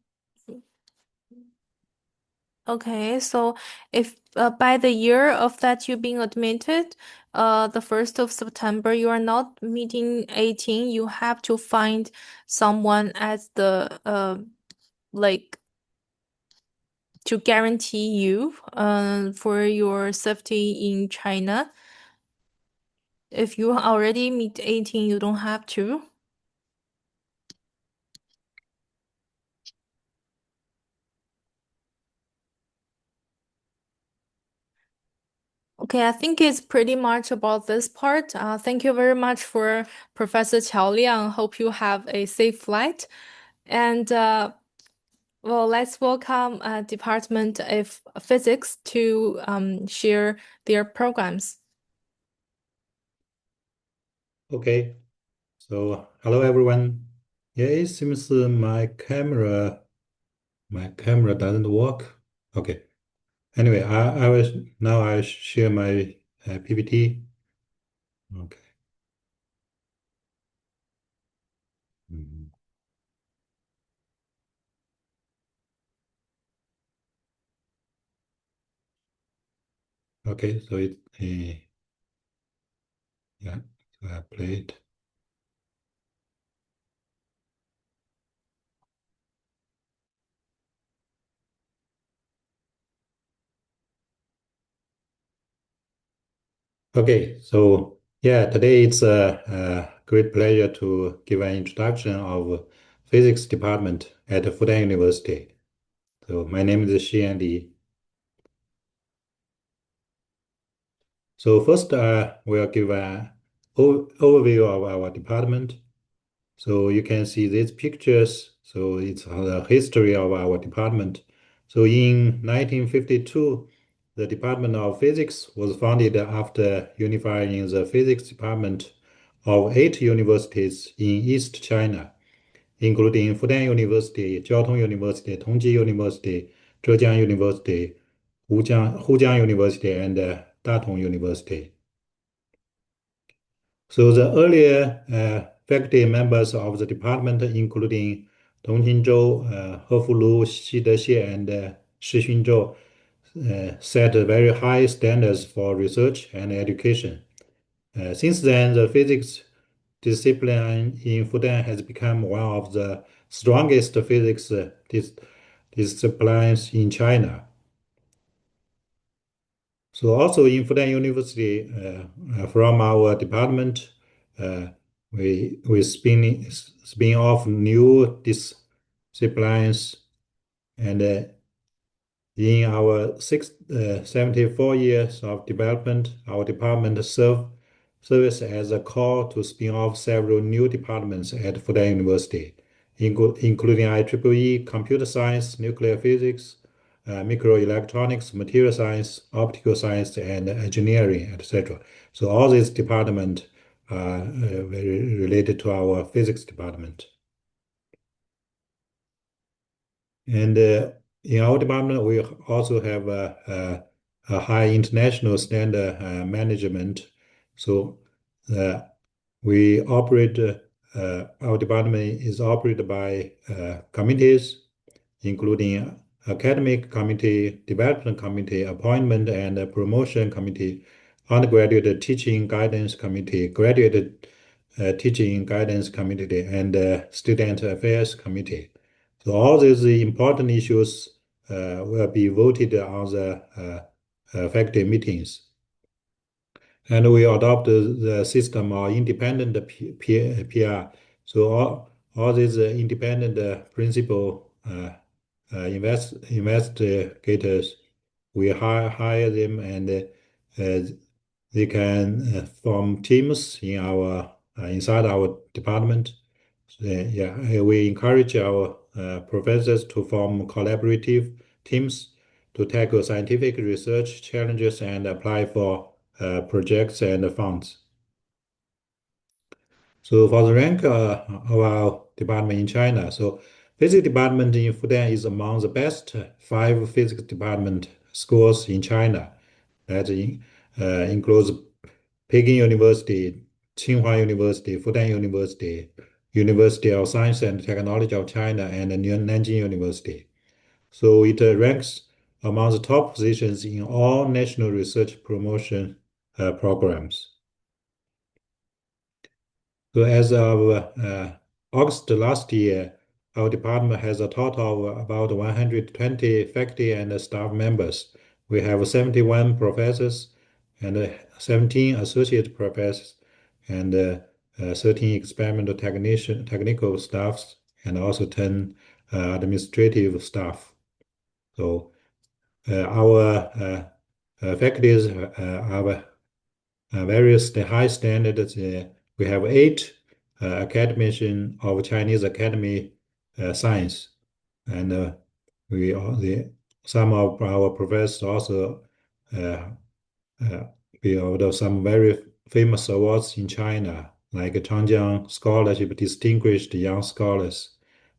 A: Okay, so if by the year of that you being admitted, the 1st of September, you are not meeting 18, you have to find someone as the like to guarantee you for your safety in China. If you already meet 18, you don't have to. Okay, I think it's pretty much about this part. Thank you very much for Professor Qiao Liang. Hope you have a safe flight. And well, let's welcome Department of Physics to share their programs.
C: Okay, so hello everyone. Yeah, it seems my camera doesn't work. Okay. Anyway, I share my PPT. Okay. Mhm. Okay, so yeah, so I play it. Okay, so yeah, today it's a great pleasure to give an introduction of physics department at Fudan University. So my name is Xian Li. So first, we'll give an overview of our department. So you can see these pictures. So it's the history of our department. So in 1952, the Department of Physics was founded after unifying the physics department of 8 universities in East China, including Fudan University, Jiaotong University, Tongji University, Zhejiang University, Hujiang University, and Datong University. So the earlier faculty members of the department, including Dong Jingzhou, He Lu, Xi Dexie, and Shi Xunzhou, set very high standards for research and education. Since then, the physics discipline in Fudan has become one of the strongest physics disciplines in China. So also in Fudan University, from our department, we spin off new disciplines, and in our 74 years of development, our department serves as a core to spin off several new departments at Fudan University, including IEEE, computer science, nuclear physics, microelectronics, material science, optical science, and engineering, etc. So all these departments are very related to our physics department. And in our department, we also have a high international standard management. So we operate, our department is operated by committees, including academic committee, development committee, appointment and promotion committee, undergraduate teaching guidance committee, graduate teaching guidance committee, and student affairs committee. So all these important issues will be voted on the faculty meetings. And we adopt the system of independent PR. So all these independent principal investigators, we hire them, and they can form teams inside our department. So, we encourage our professors to form collaborative teams to tackle scientific research challenges and apply for projects and funds. So for the rank of our department in China, so physics department in Fudan is among the best 5 physics department schools in China. That includes Peking University, Tsinghua University, Fudan University, University of Science and Technology of China, and Nanjing University. So it ranks among the top positions in all national research promotion programs. So as of August last year, our department has a total of about 120 faculty and staff members. We have 71 professors and 17 associate professors and 13 experimental technical staffs, and also 10 administrative staff. So our faculties have various high standards. We have 8 academicians of Chinese Academy Science, and some of our professors also awarded some very famous awards in China, like Changjiang Scholarship Distinguished Young Scholars.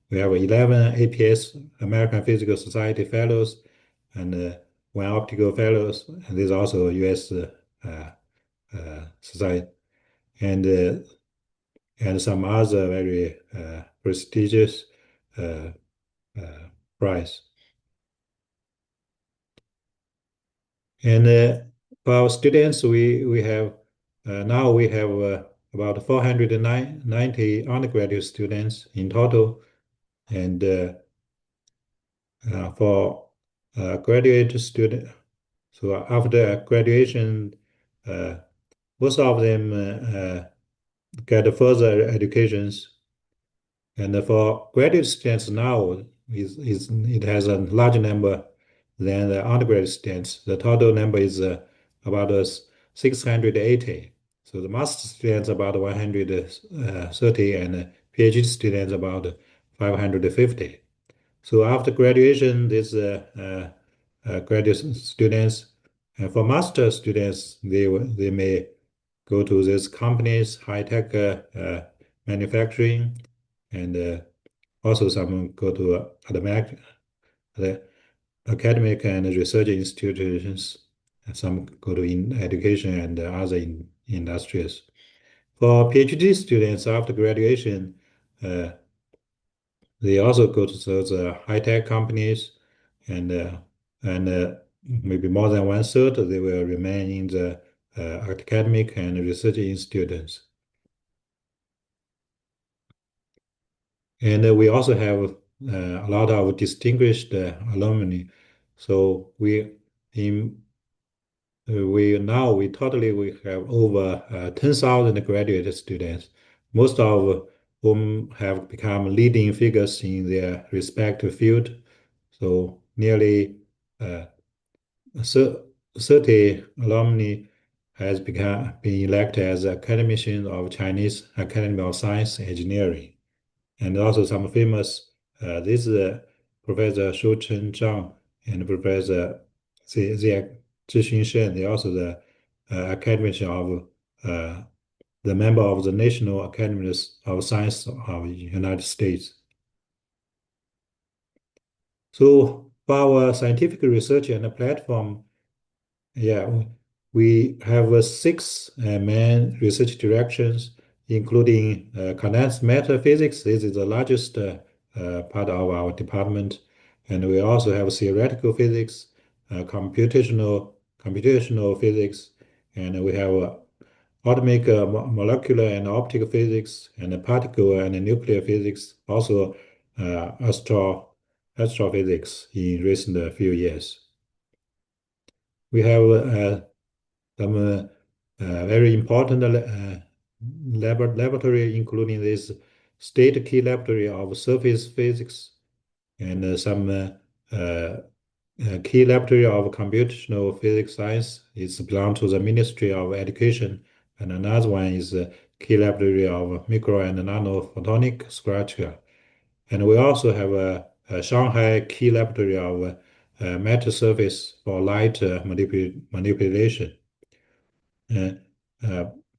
C: We have 11 APS, American Physical Society Fellows, and 1 Optical Fellows, and there's also a U.S. Society, and some other very prestigious prize. And for our students, we have now we have about 490 undergraduate students in total, and for graduate student, so after graduation, most of them get further educations, and for graduate students now, it has a larger number than the undergraduate students. The total number is about 680. So the master students about 130, and PhD students about 550. So after graduation, these graduate students, for master students, they may go to these companies, high-tech manufacturing, and also some go to the academic and research institutions, and some go to in education and other industries. For PhD students after graduation, they also go to those high-tech companies, and maybe more than one third they will remain in the academic and research institutions. And we also have a lot of distinguished alumni. So we have over 10,000 graduate students, most of whom have become leading figures in their respective field. So nearly 30 alumni has been elected as academicians of Chinese Academy of Science and Engineering. And also some famous, this is Professor Shu Chen Zhang and Professor Zia Zhixin Shen. They also the academician of the member of the National Academy of Science of the United States. So for our scientific research and platform, yeah, we have six main research directions, including condensed matter physics. This is the largest part of our department, and we also have theoretical physics, computational physics, and we have atomic, molecular, and optical physics, and particle and nuclear physics. Also, astrophysics in recent few years. We have some very important laboratory, including this state key laboratory of surface physics and some key laboratory of computational physics science. It's belong to the Ministry of Education, and another one is key laboratory of micro and nano photonic structure. And we also have a Shanghai key laboratory of matter surface for light manipulation.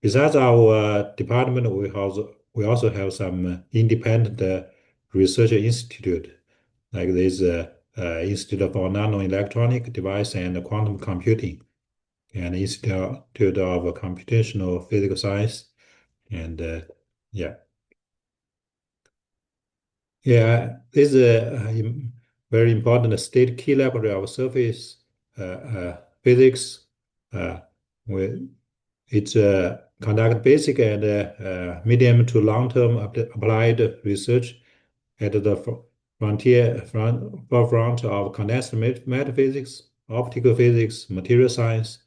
C: Besides our department, we also have some independent research institute, like this Institute for Nanoelectronic Device and Quantum Computing, and Institute of Computational Physical Science, and yeah. Yeah, this is a very important state key laboratory of surface physics. With It's conduct basic and medium to long-term applied research at the forefront of condensed matter physics, optical physics, material science,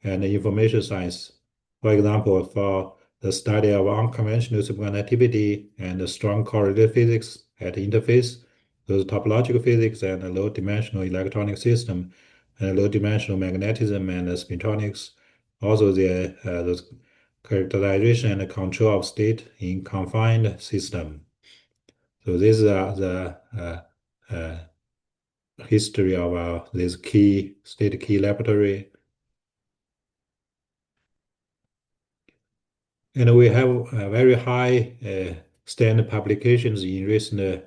C: and information science. For example, for the study of unconventional superconductivity and strong correlated physics at interface, those topological physics and low-dimensional electronic system, and low-dimensional magnetism and spintronics. Also, the characterization and control of state in confined system. So these are the history of this state key laboratory. And we have very high standard publications in recent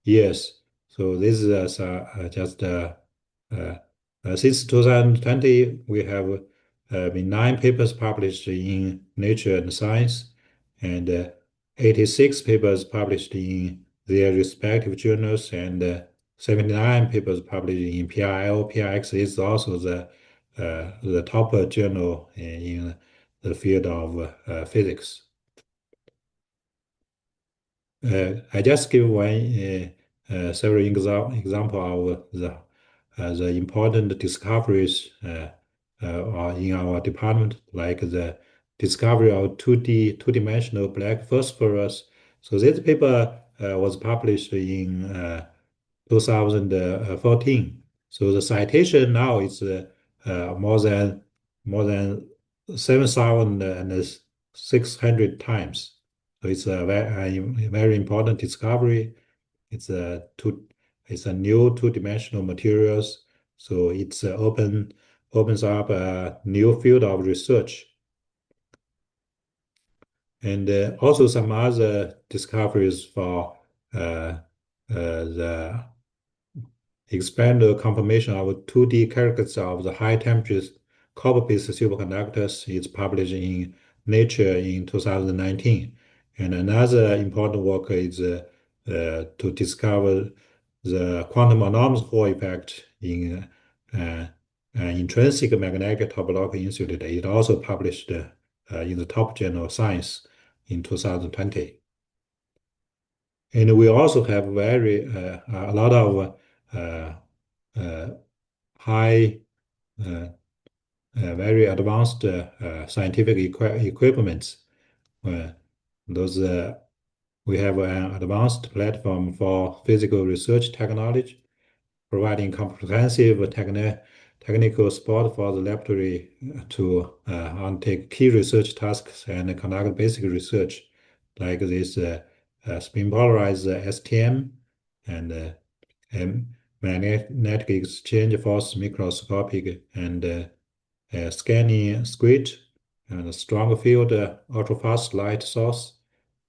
C: years. So this is just since 2020, we have been 9 papers published in Nature and Science, and 86 papers published in their respective journals, and 79 papers published in PRL. PRX is also the top journal in the field of physics. I just give one several example of the important discoveries in our department, like the discovery of two-dimensional black phosphorus. So this paper was published in 2014. So the citation now is more than 7,600 times. So it's a very important discovery. It's a new two-dimensional materials. So it's opens up a new field of research. And also some other discoveries for the expanded confirmation of 2D characters of the high temperature copper-based superconductors is published in Nature in 2019. And another important work is to discover the quantum anomalous Hall effect in intrinsic magnetic topological insulator. It also published in the top journal Science in 2020. And we also have a lot of uh, high, very advanced scientific equipment. Uh, those We have an advanced platform for physical research technology, providing comprehensive technical support for the laboratory to undertake key research tasks and conduct basic research, like this spin polarized STM and magnetic exchange force microscopic and scanning squid and strong field ultrafast light source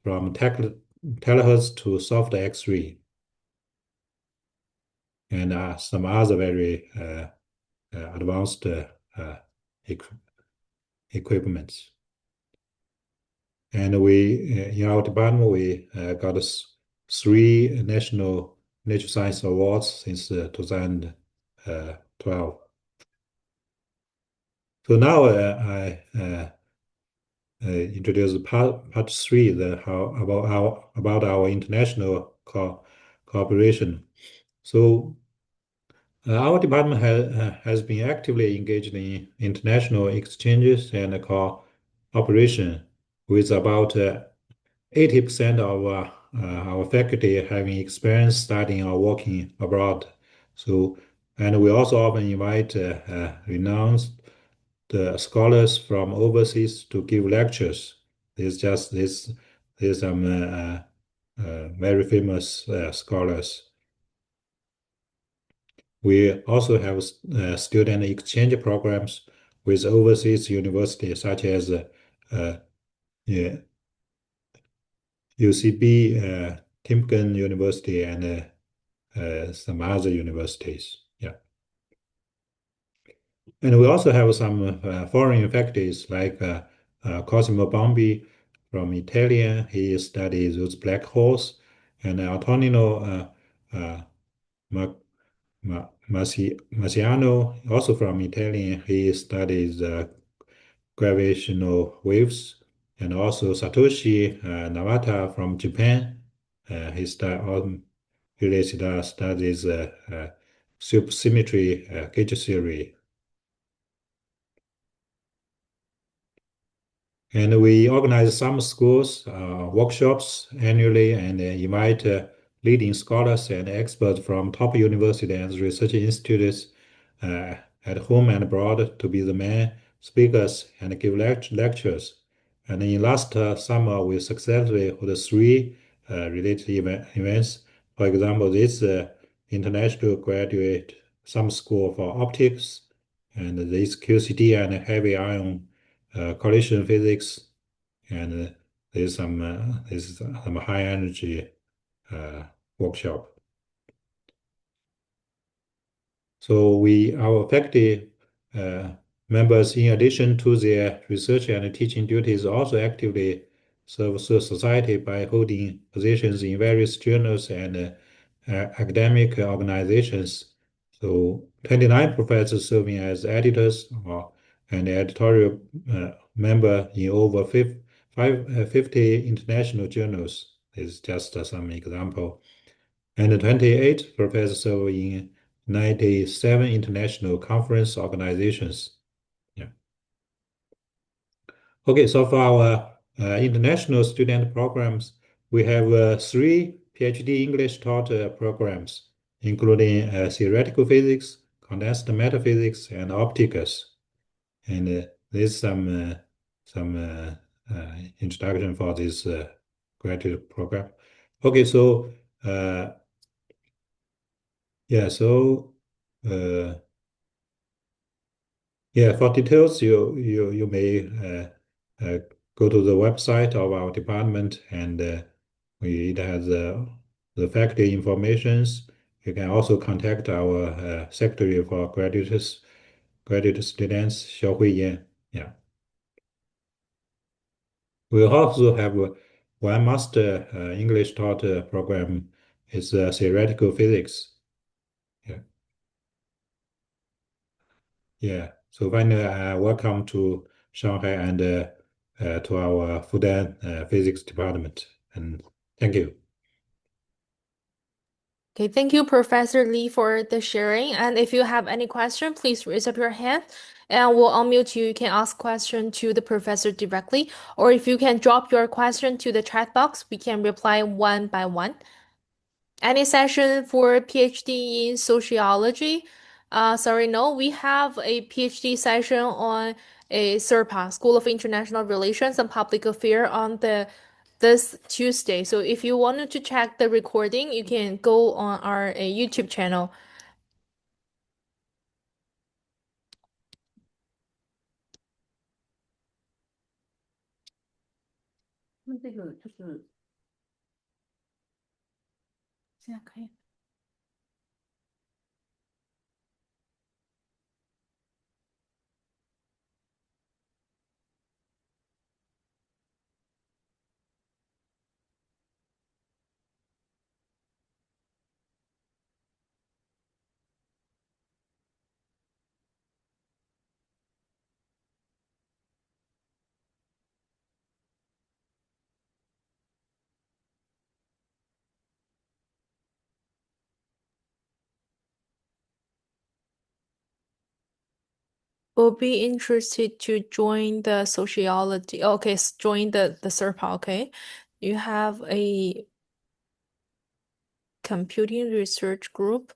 C: from terahertz to soft X-ray and some other very advanced equ equipments. And in our department, we got 3 national nature science awards since 2012. So now I introduce part 3, about our international cooperation. So our department has been actively engaged in international exchanges and cooperation, with about 80% of our faculty having experience studying or working abroad. So, and we also often invite renowned scholars from overseas to give lectures. There's some very famous scholars. We also have student exchange programs with overseas universities such as yeah, UCB, Timpken University, and some other universities. Yeah. And we also have some foreign faculties like Cosimo Bombi from Italian. He studies those black holes, and Antonino Ma Marciano, also from Italian. He studies gravitational waves, and also Satoshi Nawata from Japan. He studies supersymmetry gauge theory. And we organize some schools workshops annually and invite leading scholars and experts from top universities and research institutes at home and abroad to be the main speakers and give lectures. And in last summer, we successfully held 3 related events. For example, this International Graduate Summer School for Optics, and this QCD and heavy ion collision physics, and there's some high energy workshop. So our faculty members, in addition to their research and teaching duties, also actively serve the society by holding positions in various journals and academic organizations. So 29 professors serving as editors and editorial member in over 50 international journals. This is just some example. And 28 professors serve in 97 international conference organizations. Yeah. Okay, so for our international student programs, we have 3 PhD English taught programs, including theoretical physics, condensed matter physics, and optics. And there's some introduction for this graduate program. Okay, so yeah, so yeah, for details, you may go to the website of our department, and it has the faculty informations. You can also contact our secretary for graduate students, Xiao Huiyan. Yeah. We also have one master English taught program. It's theoretical physics. Yeah. Yeah. So finally, welcome to Shanghai and to our Fudan physics department. And thank you.
A: Okay, thank you, Professor Lee, for the sharing. And if you have any question, please raise up your hand and we'll unmute you. You can ask question to the professor directly, or if you can drop your question to the chat box, we can reply one by one. Any session for PhD in sociology? Sorry, no. We have a PhD session on a SERPA, School of International Relations and Public Affairs on this Tuesday. So if you wanted to check the recording, you can go on our YouTube channel. Will be interested to join the sociology. Okay, join the SERPA. Okay, you have a computing research group.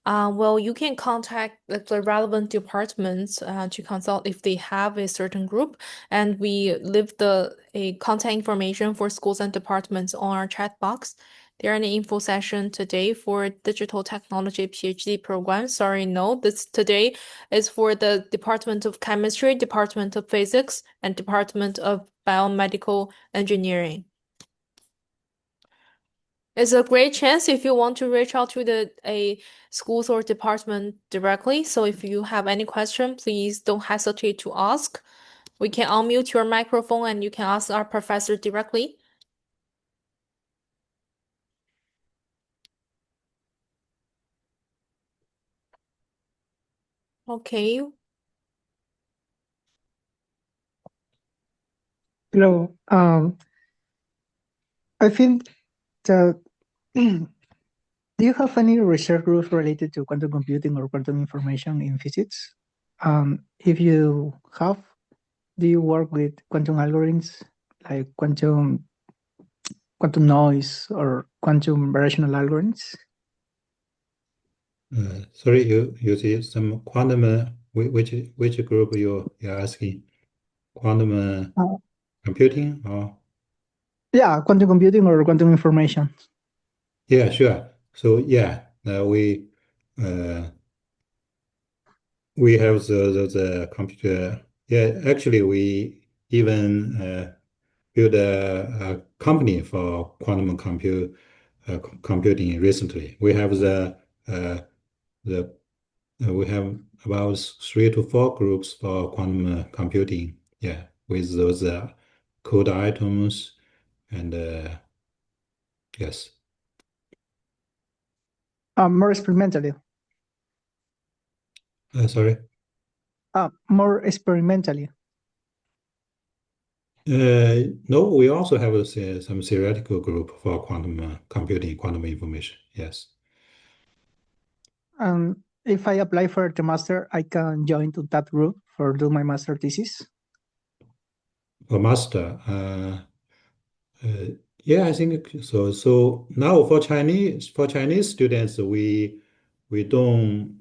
A: Well, you can contact the relevant departments to consult if they have a certain group, and we leave the a contact information for schools and departments on our chat box. There an info session today for digital technology PhD program. Sorry, no, this today is for the Department of Chemistry, Department of Physics, and Department of Biomedical Engineering. It's a great chance if you want to reach out to the a schools or department directly. So if you have any question, please don't hesitate to ask. We can unmute your microphone and you can ask our professor directly. Okay.
D: Hello. I think that do you have any research group related to quantum computing or quantum information in physics? If you have, do you work with quantum algorithms like quantum noise or quantum variational algorithms?
C: Sorry, you see some quantum, which group you're asking? Quantum
D: Uh,
C: computing or?
D: yeah, quantum computing or quantum information.
C: Yeah, sure. So yeah, uh, we have the computer. Yeah, actually, we even built a company for quantum computing recently. We have the we have about 3 to 4 groups for quantum computing. Yeah, with those code items and yes.
D: More experimentally.
C: Sorry.
D: More experimentally.
C: No, we also have some theoretical group for quantum computing, quantum information. Yes.
D: If I apply for the master, I can join to that group for do my master thesis.
C: For master, yeah, I think so. So now for Chinese students, we don't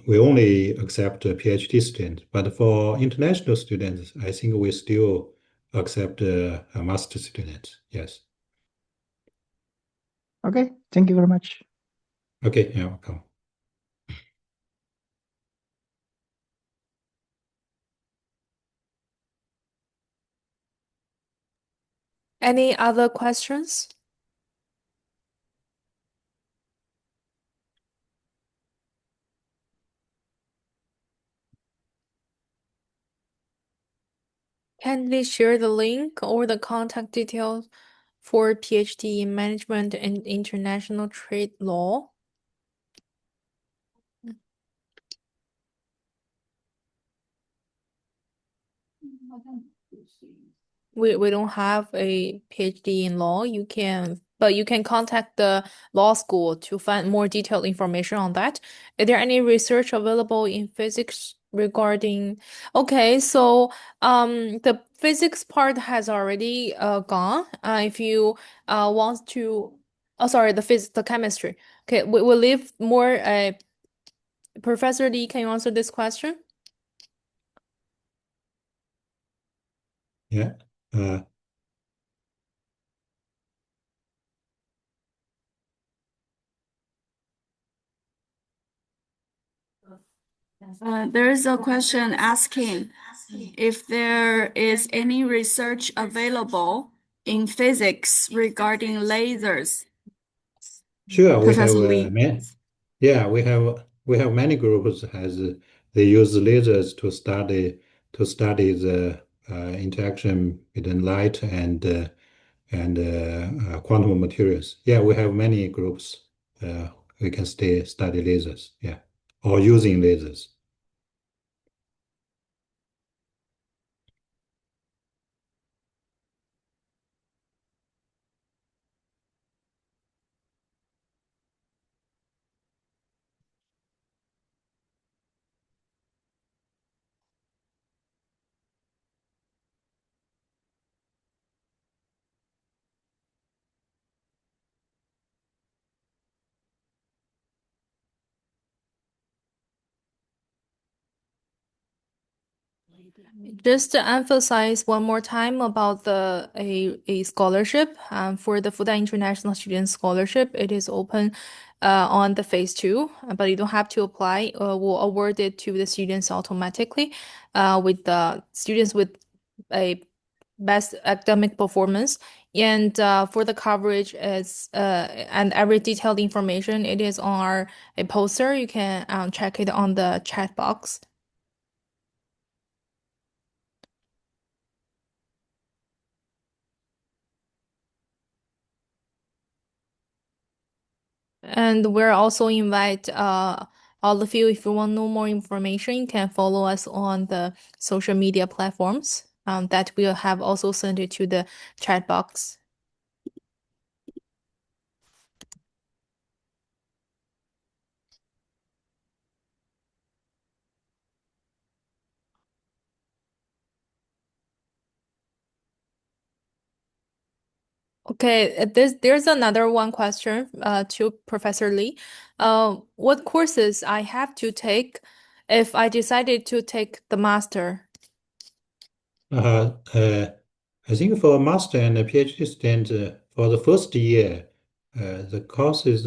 C: we only accept a PhD student. But for international students, I think we still accept a master student. Yes.
D: Okay, thank you very much.
C: Okay, you're welcome.
A: Any other questions? Kindly share the link or the contact details for PhD in Management and International Trade Law. We don't have a PhD in law. But you can contact the law school to find more detailed information on that. Is there any research available in physics regarding? Okay, so the physics part has already gone. If you want to, oh sorry, the chemistry. Okay, we'll leave more. Professor Lee, can you answer this question?
C: Yeah.
E: There is a question asking if there is any research available in physics regarding lasers.
C: Sure, we have
E: Professor Lee.
C: we have many groups they use lasers to study the interaction between light and quantum materials. Yeah, we have many groups we can study lasers. Yeah, or using lasers.
A: Just to emphasize one more time about a scholarship for the Fudan International Student Scholarship, it is open on the phase two, but you don't have to apply. We'll award it to the students automatically with the students with a best academic performance. And for the coverage is and every detailed information, it is on our a poster. You can check it on the chat box. And we're also invite all of you, if you want to know more information, you can follow us on the social media platforms that we'll have also sent it to the chat box. Okay, there's another one question to Professor Lee. What courses I have to take if I decided to take the master?
C: Uh, uh, I think for a master and a PhD student, for the first year, the courses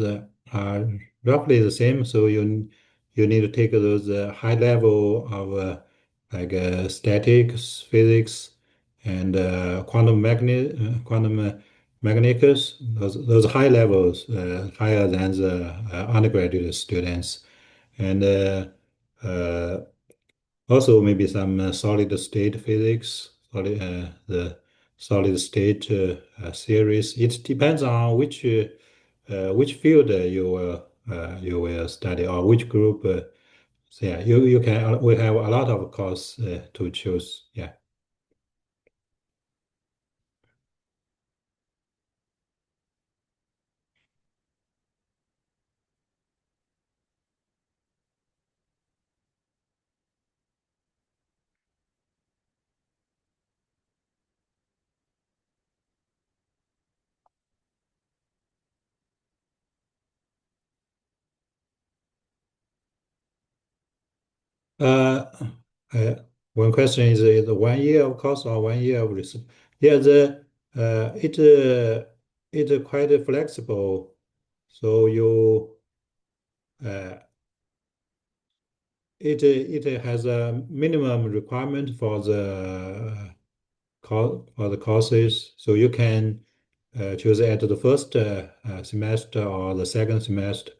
C: are roughly the same. So you need to take those high level of statics, physics, and quantum mechanics. Those high levels, higher than the undergraduate students, and also, maybe some solid state physics, the solid state series. It depends on which field you will study or which group. So yeah, you can we have a lot of course to choose. Yeah. Uh, uh, One question is 1 year of course or 1 year of research? Yeah, the it quite flexible. So uh, it has a minimum requirement for the for the courses. So you can choose at the first semester or the second semester.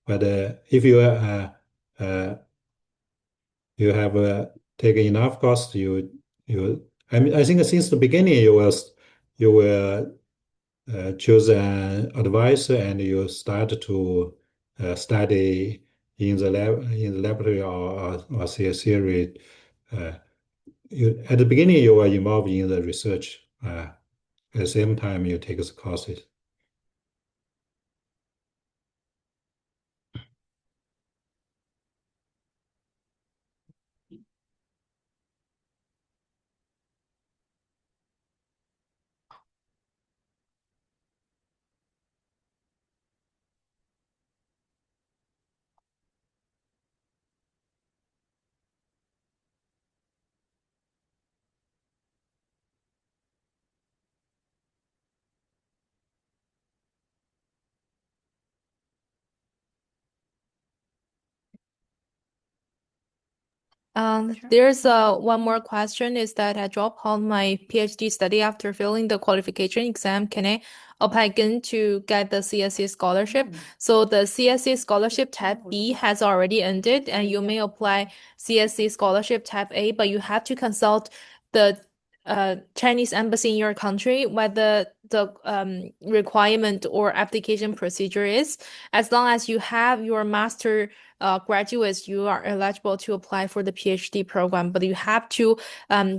C: But if you have taken enough course, I mean, I think since the beginning you will choose an advisor and you start to study in the laboratory or see a theory. At the beginning, you are involved in the research. At the same time, you take the courses.
A: There's one more question is that I dropped on my PhD study after failing the qualification exam. Can I apply again to get the CSC scholarship? So the CSC scholarship tab B has already ended and you may apply CSC scholarship tab A, but you have to consult the Chinese embassy in your country whether the requirement or application procedure is. As long as you have your master graduates, you are eligible to apply for the PhD program, but you have to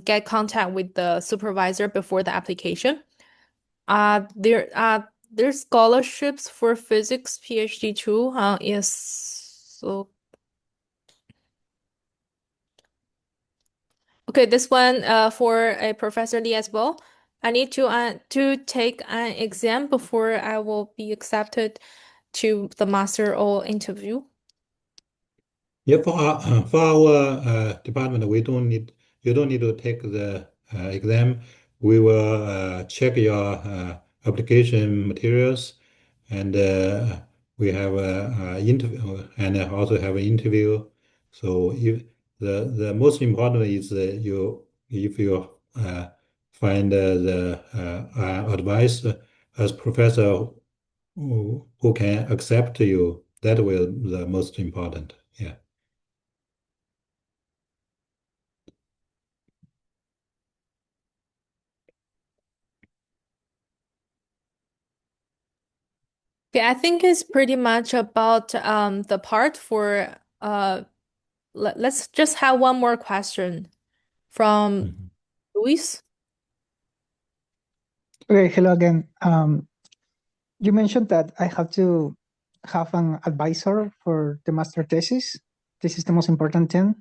A: get contact with the supervisor before the application. There's scholarships for physics PhD too. Yes. So okay, this one for a Professor Lee as well. I need to take an exam before I will be accepted to the master or interview.
C: Yeah, for our department, you don't need to take the exam. We will check your application materials, and we have a interview and also have an interview. So if the most important is if you find the advice as professor who can accept you, that will the most important. Yeah.
A: Okay, I think it's pretty much about the part for let's just have one more question from
C: Mhm.
A: Luis.
D: Okay, hello again. You mentioned that I have to have an advisor for the master thesis. This is the most important thing.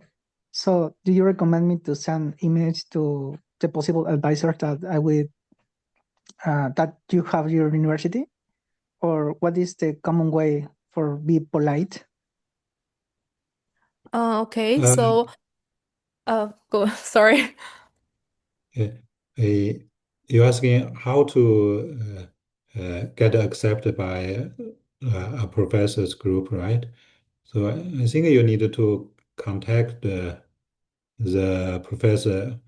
D: So, do you recommend me to send emails to the possible advisor that I would that you have your university, or what is the common way for be polite?
A: Okay,
C: Uh,
A: so go sorry.
C: uh, uh, you're asking how to get accepted by a professor's group, right? So I think you need to contact the professor,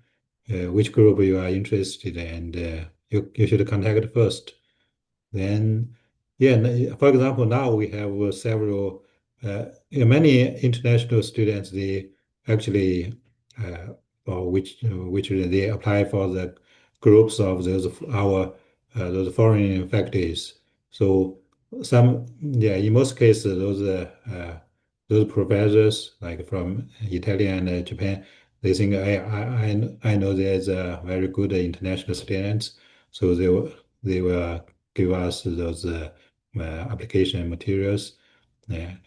C: which group you are interested in, and you should contact first. Then, yeah, for example, now we have several, many international students, they actually, for which they apply for the groups of those foreign faculties. So yeah, in most cases, those professors, like from Italy and Japan, they think I know there's a very good international students, so they will give us those application materials,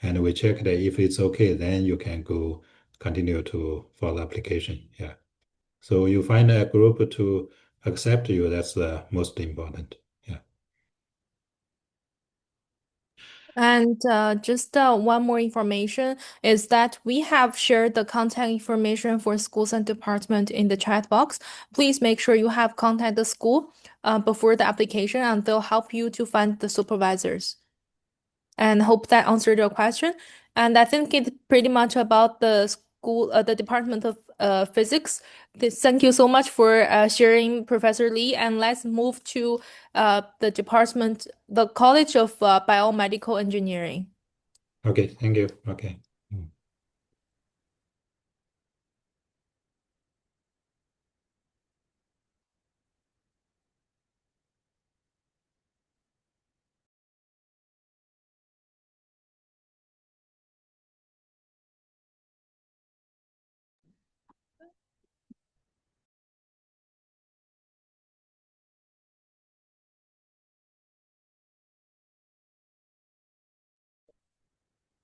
C: and we check that if it's okay, then you can go continue to for the application. Yeah. So you find a group to accept you. That's the most important. Yeah.
A: And just one more information is that we have shared the contact information for schools and department in the chat box. Please make sure you have contact the school before the application, and they'll help you to find the supervisors. And hope that answered your question. And I think it's pretty much about the school, the Department of Physics. Thank you so much for sharing, Professor Lee. And let's move to the College of Biomedical Engineering.
C: Okay, thank you. Okay.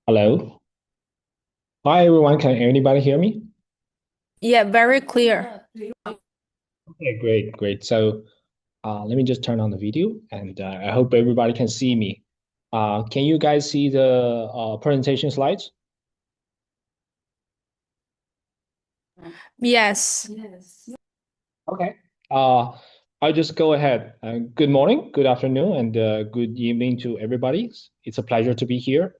F: Hello. Hi, everyone. Can anybody hear me?
A: Yeah, very clear.
F: Okay, great, great. So let me just turn on the video, and I hope everybody can see me. Can you guys see the presentation slides?
A: Yes.
F: Okay. I'll just go ahead. Good morning, good afternoon, and good evening to everybody. It's a pleasure to be here.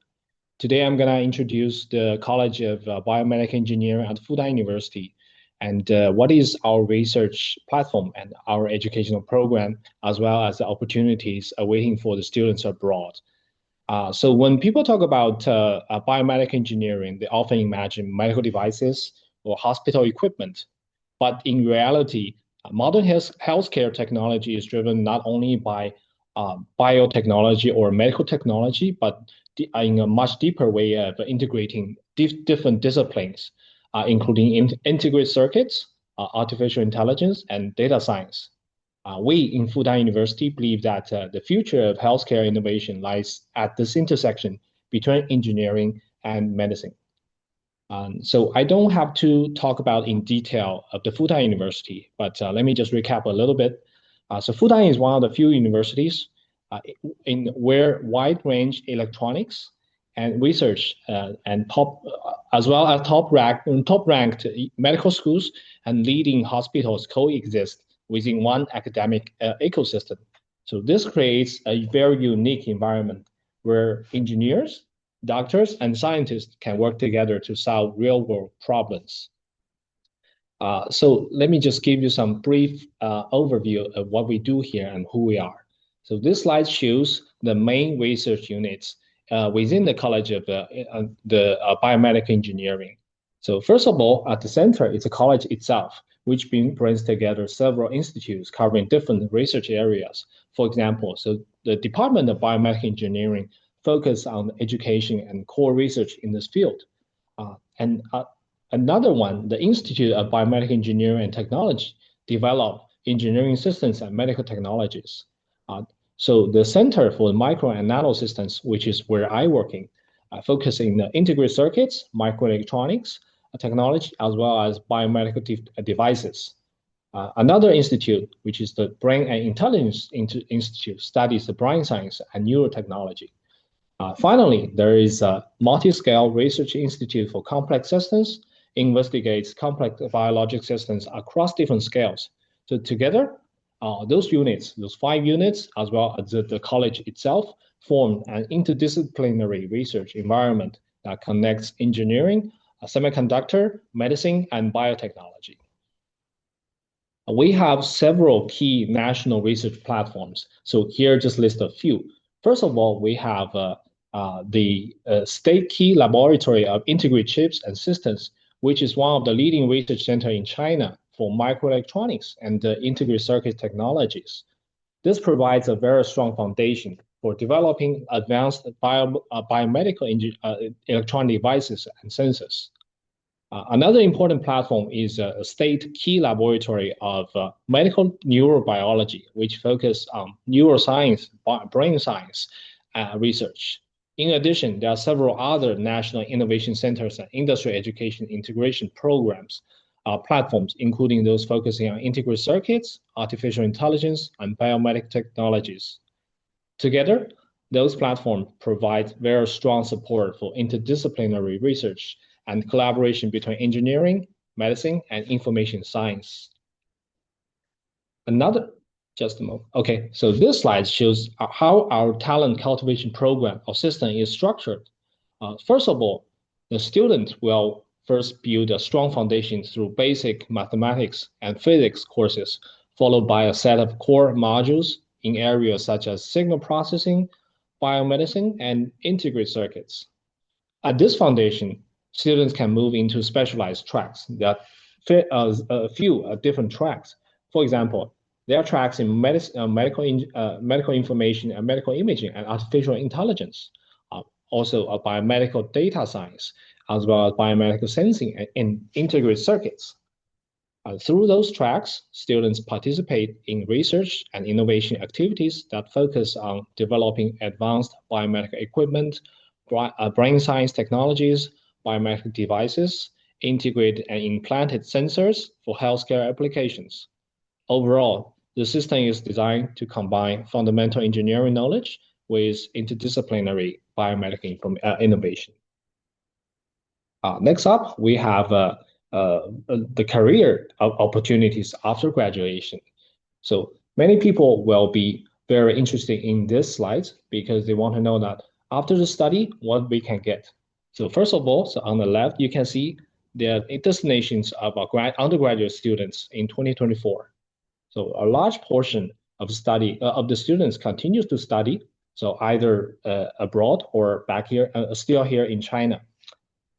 F: Today, I'm going to introduce the College of Biomedical Engineering at Fudan University and what is our research platform and our educational program, as well as the opportunities awaiting for the students abroad. So when people talk about biomedical engineering, they often imagine medical devices or hospital equipment. But in reality, modern healthcare technology is driven not only by biotechnology or medical technology, but in a much deeper way of integrating different disciplines, including integrated circuits, artificial intelligence, and data science. We in Fudan University believe that the future of healthcare innovation lies at this intersection between engineering and medicine. So I don't have to talk about in detail of the Fudan University, but let me just recap a little bit. So Fudan is one of the few universities in where wide range electronics and research and as well as top ranked medical schools and leading hospitals coexist within one academic ecosystem. So this creates a very unique environment where engineers, doctors, and scientists can work together to solve real-world problems. So let me just give you some brief overview of what we do here and who we are. So this slide shows the main research units within the College of Biomedical Engineering. So first of all, at the center is the college itself, which brings together several institutes covering different research areas. For example, so the Department of Biomedical Engineering focus on education and core research in this field. And another one, the Institute of Biomedical Engineering and Technology, develop engineering systems and medical technologies. So the Center for Micro and Nano Systems, which is where I working, focusing the integrated circuits, microelectronics technology, as well as biomedical devices. Another institute, which is the Brain and Intelligence Institute, studies the brain science and neurotechnology. Finally, there is a multi-scale research institute for complex systems, investigates complex biologic systems across different scales. So together, those units, those 5 units, as well as the college itself, form an interdisciplinary research environment that connects engineering, semiconductor, medicine, and biotechnology. We have several key national research platforms. So here, just list a few. First of all, we have the State Key Laboratory of Integrated Chips and Systems, which is one of the leading research centers in China for microelectronics and integrated circuit technologies. This provides a very strong foundation for developing advanced biomedical electronic devices and sensors. Another important platform is a State Key Laboratory of Medical Neurobiology, which focuses on neuroscience, brain science research. In addition, there are several other national innovation centers and industry education integration programs, platforms, including those focusing on integrated circuits, artificial intelligence, and biomedical technologies. Together, those platforms provide very strong support for interdisciplinary research and collaboration between engineering, medicine, and information science. Just a moment. Okay, so this slide shows how our talent cultivation program or system is structured. First of all, the student will first build a strong foundation through basic mathematics and physics courses, followed by a set of core modules in areas such as signal processing, biomedicine, and integrated circuits. At this foundation, students can move into specialized tracks that fit a few different tracks. For example, there are tracks in medical information and medical imaging and artificial intelligence, also biomedical data science, as well as biomedical sensing and integrated circuits. Through those tracks, students participate in research and innovation activities that focus on developing advanced biomedical equipment, brain science technologies, biomedical devices, integrated and implanted sensors for healthcare applications. Overall, the system is designed to combine fundamental engineering knowledge with interdisciplinary biomedical innovation. Next up, we have the career opportunities after graduation. So many people will be very interested in this slide because they want to know that after the study, what we can get. So first of all, so on the left, you can see the destinations of our undergraduate students in 2024. So a large portion of the students continues to study, so either abroad or back here, still here in China.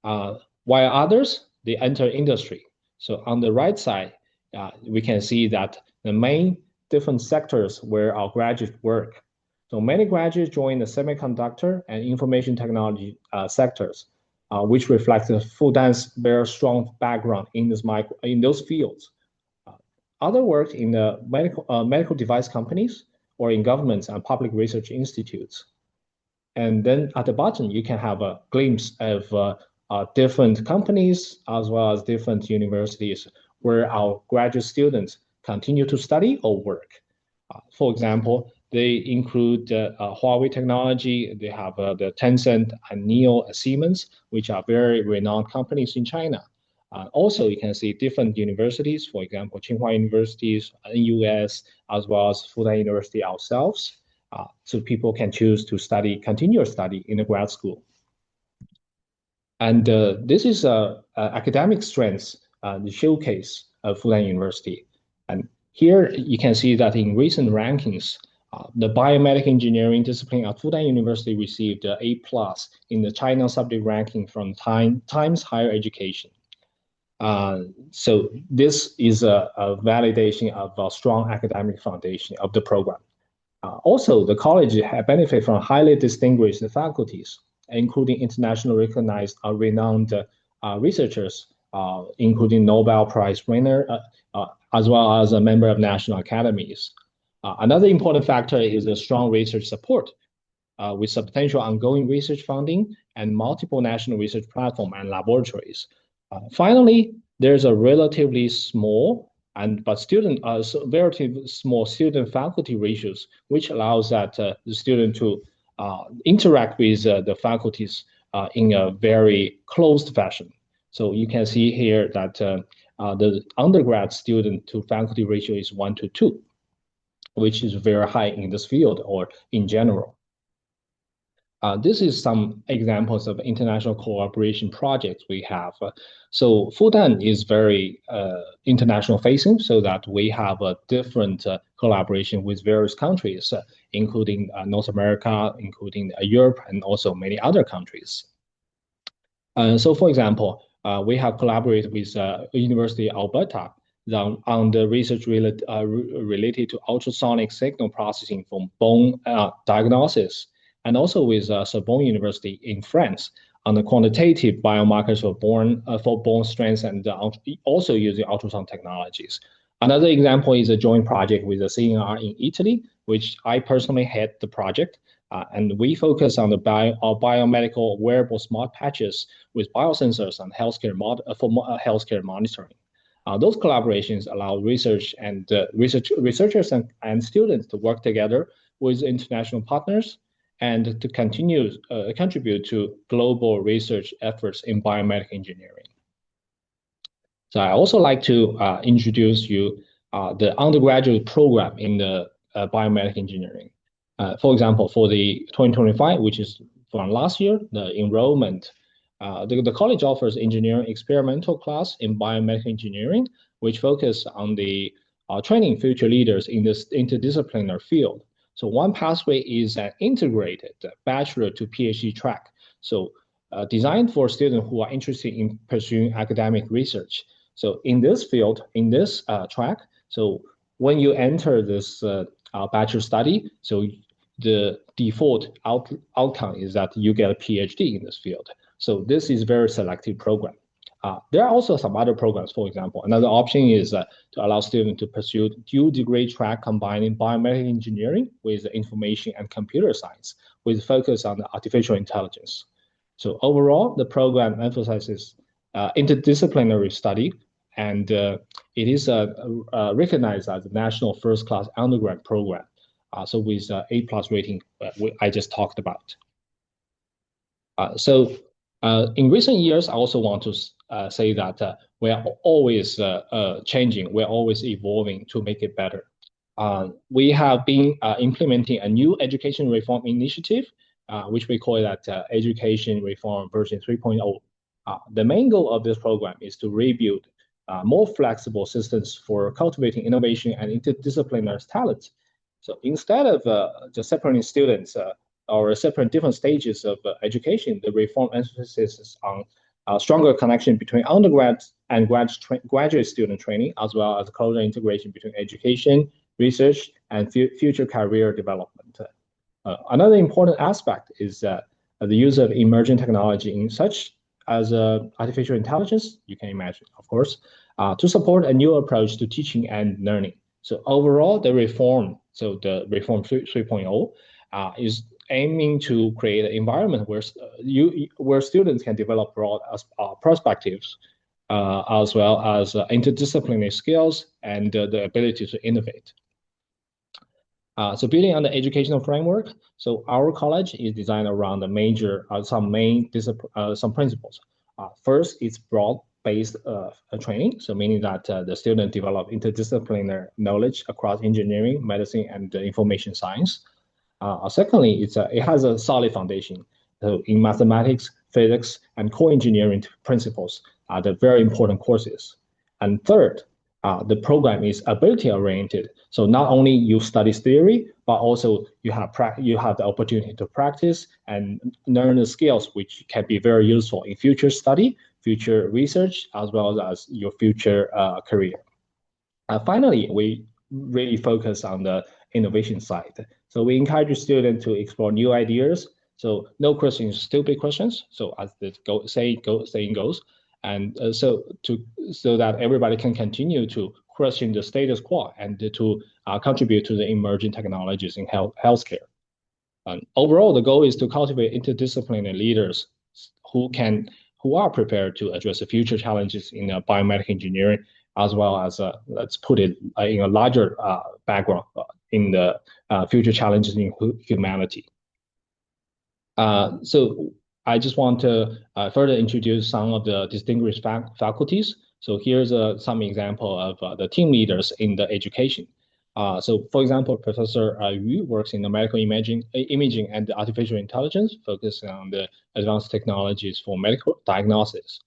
F: While others, they enter industry. So on the right side, we can see that the main different sectors where our graduates work. So many graduates join the semiconductor and information technology sectors, which reflects the Fudan's very strong background in those fields. Other work in the medical device companies or in governments and public research institutes. And then at the bottom, you can have a glimpse of different companies as well as different universities where our graduate students continue to study or work. For example, they include Huawei Technology, they have the Tencent and NIO Siemens, which are very renowned companies in China. Also, you can see different universities, for example, Tsinghua Universities, NUS, as well as Fudan University ourselves. So people can choose to continue study in the grad school. And this is academic strengths, the showcase of Fudan University. And here you can see that in recent rankings, the biomedical engineering discipline at Fudan University received A+ in the China subject ranking from Times Higher Education. So this is a validation of a strong academic foundation of the program. Also, the college benefit from highly distinguished faculties, including internationally recognized renowned researchers, including Nobel Prize winner, as well as a member of national academies. Another important factor is a strong research support with substantial ongoing research funding and multiple national research platforms and laboratories. Finally, there's a relatively small relatively small student-faculty ratios, which allows the student to interact with the faculties in a very closed fashion. So you can see here that the undergrad student to faculty ratio is 1 to 2, which is very high in this field or in general. This is some examples of international cooperation projects we have. So Fudan is very international facing, so that we have a different collaboration with various countries, including North America, including Europe, and also many other countries. So for example, we have collaborated with University of Alberta on the research related to ultrasonic signal processing for bone diagnosis, and also with Sorbonne University in France on the quantitative biomarkers for bone strength and also using ultrasound technologies. Another example is a joint project with the CNR in Italy, which I personally head the project. And we focus on the biomedical wearable smart patches with biosensors and healthcare monitoring. Those collaborations allow researchers and students to work together with international partners and to contribute to global research efforts in biomedical engineering. So I also like to introduce you the undergraduate program in the biomedical engineering. For example, for the 2025, which is from last year, the enrollment The college offers engineering experimental class in biomedical engineering, which focus on the training future leaders in this interdisciplinary field. So one pathway is an integrated bachelor to PhD track. So designed for students who are interested in pursuing academic research. So in this field, in this track, so when you enter this bachelor study, so the default outcome is that you get a PhD in this field. So this is a very selective program. There are also some other programs. For example, another option is to allow students to pursue dual degree track combining biomedical engineering with information and computer science with focus on artificial intelligence. So overall, the program emphasizes interdisciplinary study, and it is recognized as a national first-class undergrad program. So with A+ rating, I just talked about. In recent years, I also want to say that we are always changing, we're always evolving to make it better. We have been implementing a new education reform initiative, which we call that Education Reform version 3.0. The main goal of this program is to rebuild more flexible systems for cultivating innovation and interdisciplinary talent. So instead of just separating students or separate different stages of education, the reform emphasizes on a stronger connection between undergrad and graduate student training, as well as closer integration between education, research, and future career development. Another important aspect is the use of emerging technology in such as artificial intelligence, you can imagine, of course, to support a new approach to teaching and learning. So overall, the reform 3.0 is aiming to create an environment where students can develop broad perspectives, as well as interdisciplinary skills and the ability to innovate. So building on the educational framework, so our college is designed around some principles. First, it's broad-based training, so meaning that the student develop interdisciplinary knowledge across engineering, medicine, and information science. Secondly, it has a solid foundation. So in mathematics, physics, and core engineering principles are the very important courses. And third, the program is ability-oriented. So not only you study theory, but also you have the opportunity to practice and learn the skills which can be very useful in future study, future research, as well as your future career. Finally, we really focus on the innovation side. So we encourage students to explore new ideas. So no questions, stupid questions. So as the saying goes, and so that everybody can continue to question the status quo and to contribute to the emerging technologies in healthcare. Overall, the goal is to cultivate interdisciplinary leaders who are prepared to address the future challenges in biomedical engineering, as well as let's put it in a larger background in the future challenges in humanity. So I just want to further introduce some of the distinguished faculties. So here's some example of the team leaders in the education. So for example, Professor Yu works in the medical imaging and artificial intelligence, focusing on the advanced technologies for medical diagnosis.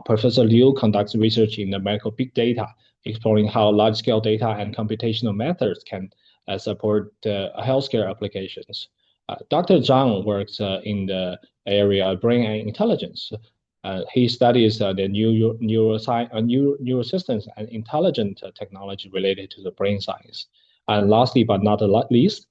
F: Professor Liu conducts research in the medical big data, exploring how large-scale data and computational methods can support healthcare applications. Dr. Zhang works in the area of brain and intelligence. He studies the neurosystems and intelligent technology related to the brain science. And lastly, but not least,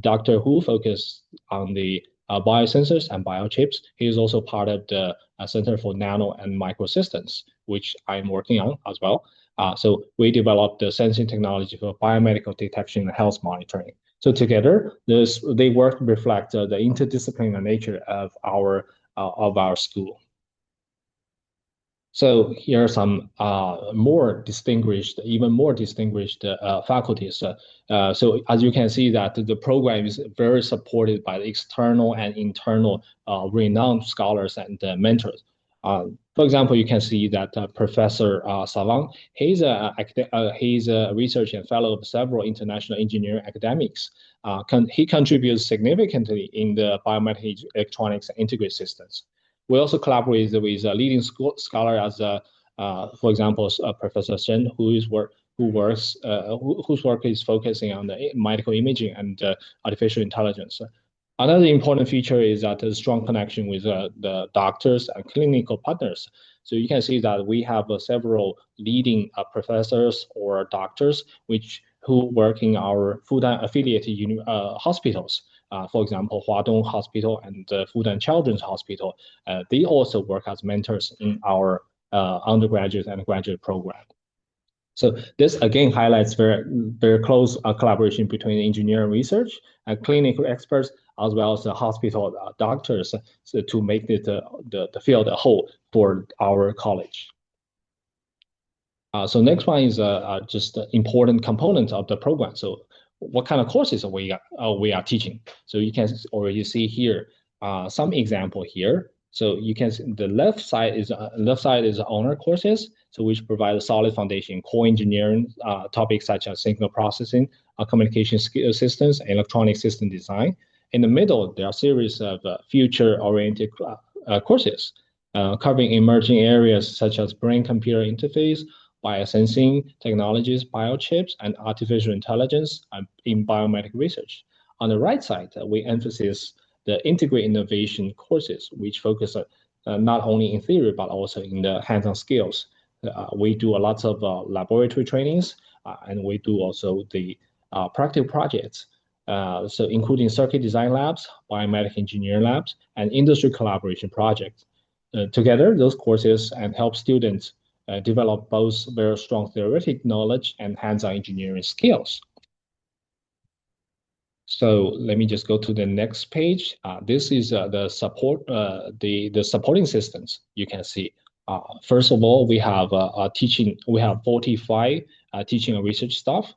F: Dr. Hu focused on the biosensors and biochips. He is also part of the Center for Nano and Microsystems, which I'm working on as well. So we developed the sensing technology for biomedical detection and health monitoring. So together, they work to reflect the interdisciplinary nature of our school. So here are some even more distinguished faculties. So as you can see that the program is very supported by the external and internal renowned scholars and mentors. For example, you can see that Professor Savang, he's a research and fellow of several international engineering academics. He contributes significantly in the biomedical electronics and integrated systems. We also collaborate with a leading scholar as for example, Professor Shen, whose work is focusing on the medical imaging and artificial intelligence. Another important feature is that there's strong connection with the doctors and clinical partners. So you can see that we have several leading professors or doctors who work in our Fudan affiliated hospitals. For example, Huadong Hospital and Fudan Children's Hospital. They also work as mentors in our undergraduate and graduate program. So this again highlights very close collaboration between engineering research and clinical experts, as well as the hospital doctors, to make the field a whole for our college. So next one is just the important component of the program. So what kind of courses we are teaching? So you can already see here some example here. So you can see the left side is honor courses, so which provide a solid foundation in core engineering topics such as signal processing, communication systems, and electronic system design. In the middle, there are a series of future-oriented courses covering emerging areas such as brain-computer interface, biosensing technologies, biochips, and artificial intelligence in biomedical research. On the right side, we emphasize the integrated innovation courses, which focus not only in theory, but also in the hands-on skills. We do a lot of laboratory trainings, and we do also the practical projects. So including circuit design labs, biomedical engineering labs, and industry collaboration projects. Together, those courses and help students develop both very strong theoretic knowledge and hands-on engineering skills. So let me just go to the next page. This is the support, the supporting systems you can see. First of all, we have we have 45 teaching and research staff.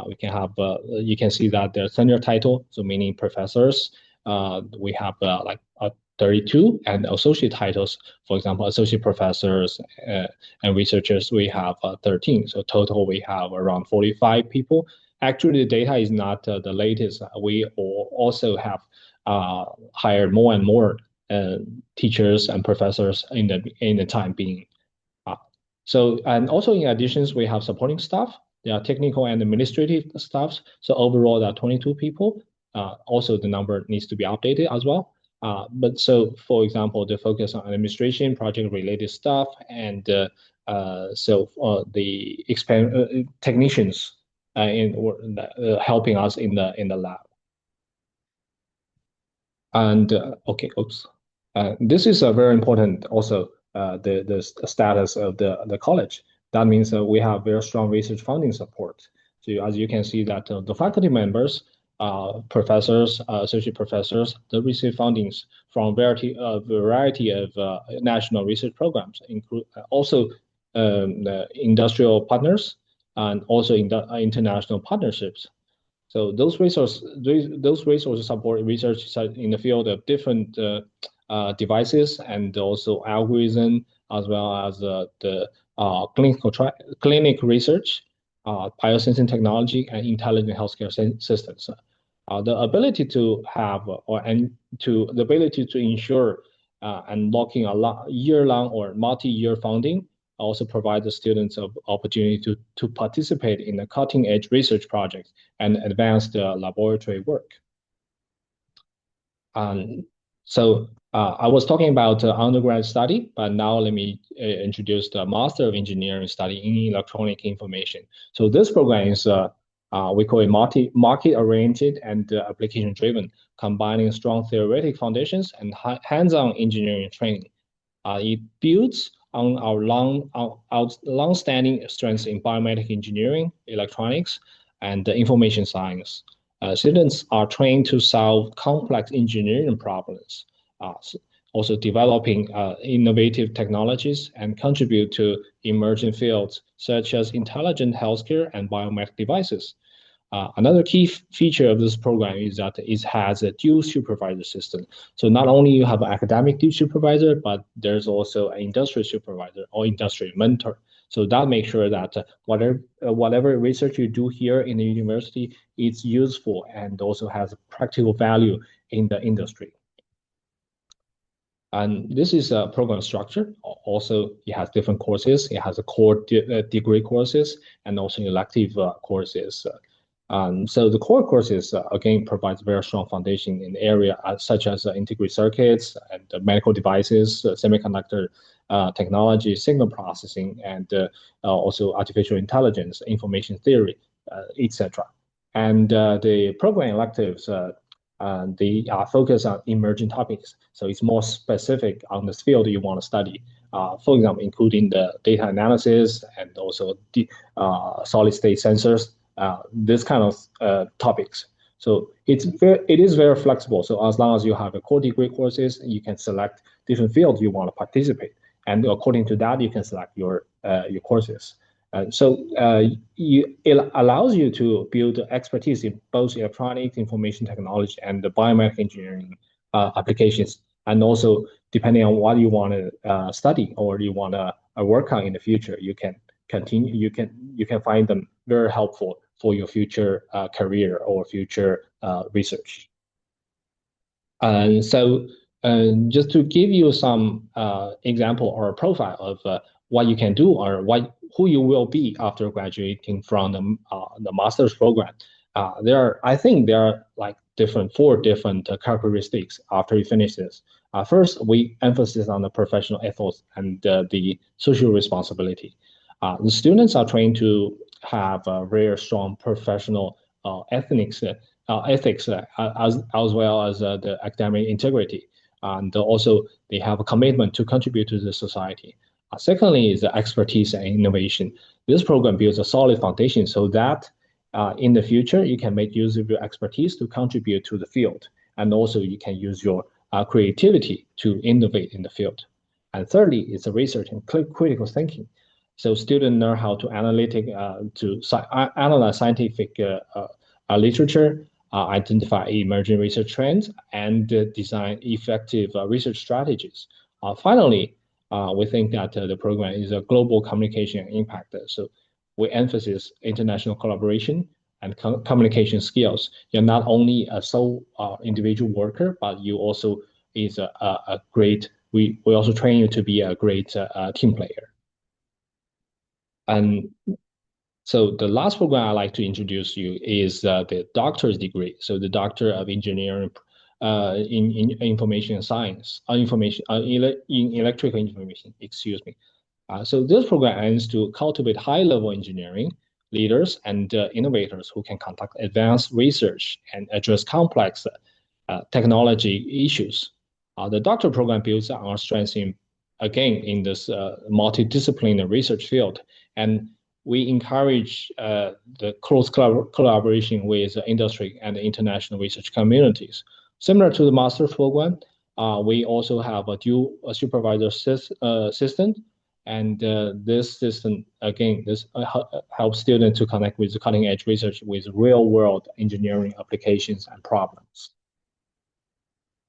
F: We can have, you can see that their tenure title, so meaning professors. We have like 32, and associate titles, for example, associate professors and researchers, we have 13. So total, we have around 45 people. Actually, the data is not the latest. We also have hired more and more teachers and professors in the time being. So, and also in addition, we have supporting staff. There are technical and administrative staffs. So overall, there are 22 people. Also, the number needs to be updated as well. But so, for example, the focus on administration, project-related stuff, and the technicians helping us in the lab. And okay, oops. This is a very important also the status of the college. That means we have very strong research funding support. So as you can see that the faculty members, professors, associate professors, they receive fundings from variety of national research programs, include also the industrial partners and also international partnerships. So those resources support research in the field of different devices and also algorithm, as well as the clinic research, biosensing technology, and intelligent healthcare systems. The ability to have the ability to ensure unlocking a year-long or multi-year funding also provide the students of opportunity to participate in the cutting-edge research projects and advanced laboratory work. So I was talking about undergrad study, but now let me introduce the Master of Engineering study in electronic information. So this program is we call it market-oriented and application-driven, combining strong theoretic foundations and hands-on engineering training. It builds on our long-standing strengths in biomedical engineering, electronics, and information science. Students are trained to solve complex engineering problems, also developing innovative technologies and contribute to emerging fields such as intelligent healthcare and biomedical devices. Another key feature of this program is that it has a dual supervisor system. So not only you have an academic supervisor, but there's also an industrial supervisor or industrial mentor. So that makes sure that whatever research you do here in the university is useful and also has practical value in the industry. And this is a program structure. Also, it has different courses. It has a core degree courses and also elective courses. So the core courses, again, provides very strong foundation in the area such as integrated circuits and medical devices, semiconductor technology, signal processing, and also artificial intelligence, information theory, etc. And the program electives, they are focused on emerging topics. So it's more specific on this field you want to study. For example, including the data analysis and also the solid state sensors, this kind of topics. So it is very flexible. So as long as you have a core degree courses, you can select different fields you want to participate, and according to that, you can select your courses. It allows you to build expertise in both electronic information technology and the biomedical engineering applications. And also, depending on what you want to study or you want to work on in the future, you can continue. You can find them very helpful for your future career or future research. And so, just to give you some example or profile of what you can do or who you will be after graduating from the master's program, I think there are like four different characteristics after you finish this. First, we emphasize on the professional ethos and the social responsibility. The students are trained to have a very strong professional ethics as well as the academic integrity. And also, they have a commitment to contribute to the society. Secondly, is the expertise and innovation. This program builds a solid foundation so that in the future, you can make use of your expertise to contribute to the field. And also, you can use your creativity to innovate in the field. And thirdly, is the research and critical thinking. So students learn how to analyze scientific literature, identify emerging research trends, and design effective research strategies. Finally, we think that the program is a global communication impact. So we emphasize international collaboration and communication skills. You're not only a sole individual worker, but you also is a great. We also train you to be a great team player. And so the last program I'd like to introduce you is the doctor's degree. So the Doctor of Engineering in Information Science, in Electrical Information, excuse me. So this program aims to cultivate high-level engineering leaders and innovators who can conduct advanced research and address complex technology issues. The doctor program builds on our strengths in this multidisciplinary research field, and we encourage the close collaboration with industry and the international research communities. Similar to the master's program, we also have a dual supervisor system, and this system, again, helps students to connect with the cutting-edge research with real-world engineering applications and problems.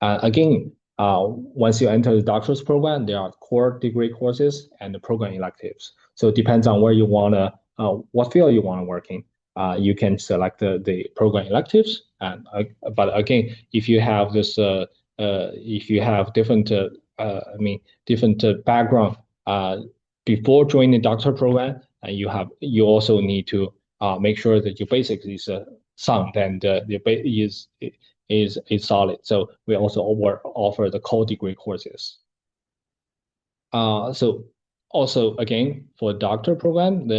F: Again, once you enter the doctor's program, there are core degree courses and the program electives. So it depends on where you want to, what field you want to work in. You can select the program electives. But again, if you have this, if you have different, different background before joining the doctor program, you also need to make sure that your basics is sound and the base is solid. So we also offer the core degree courses. So also again for doctor program,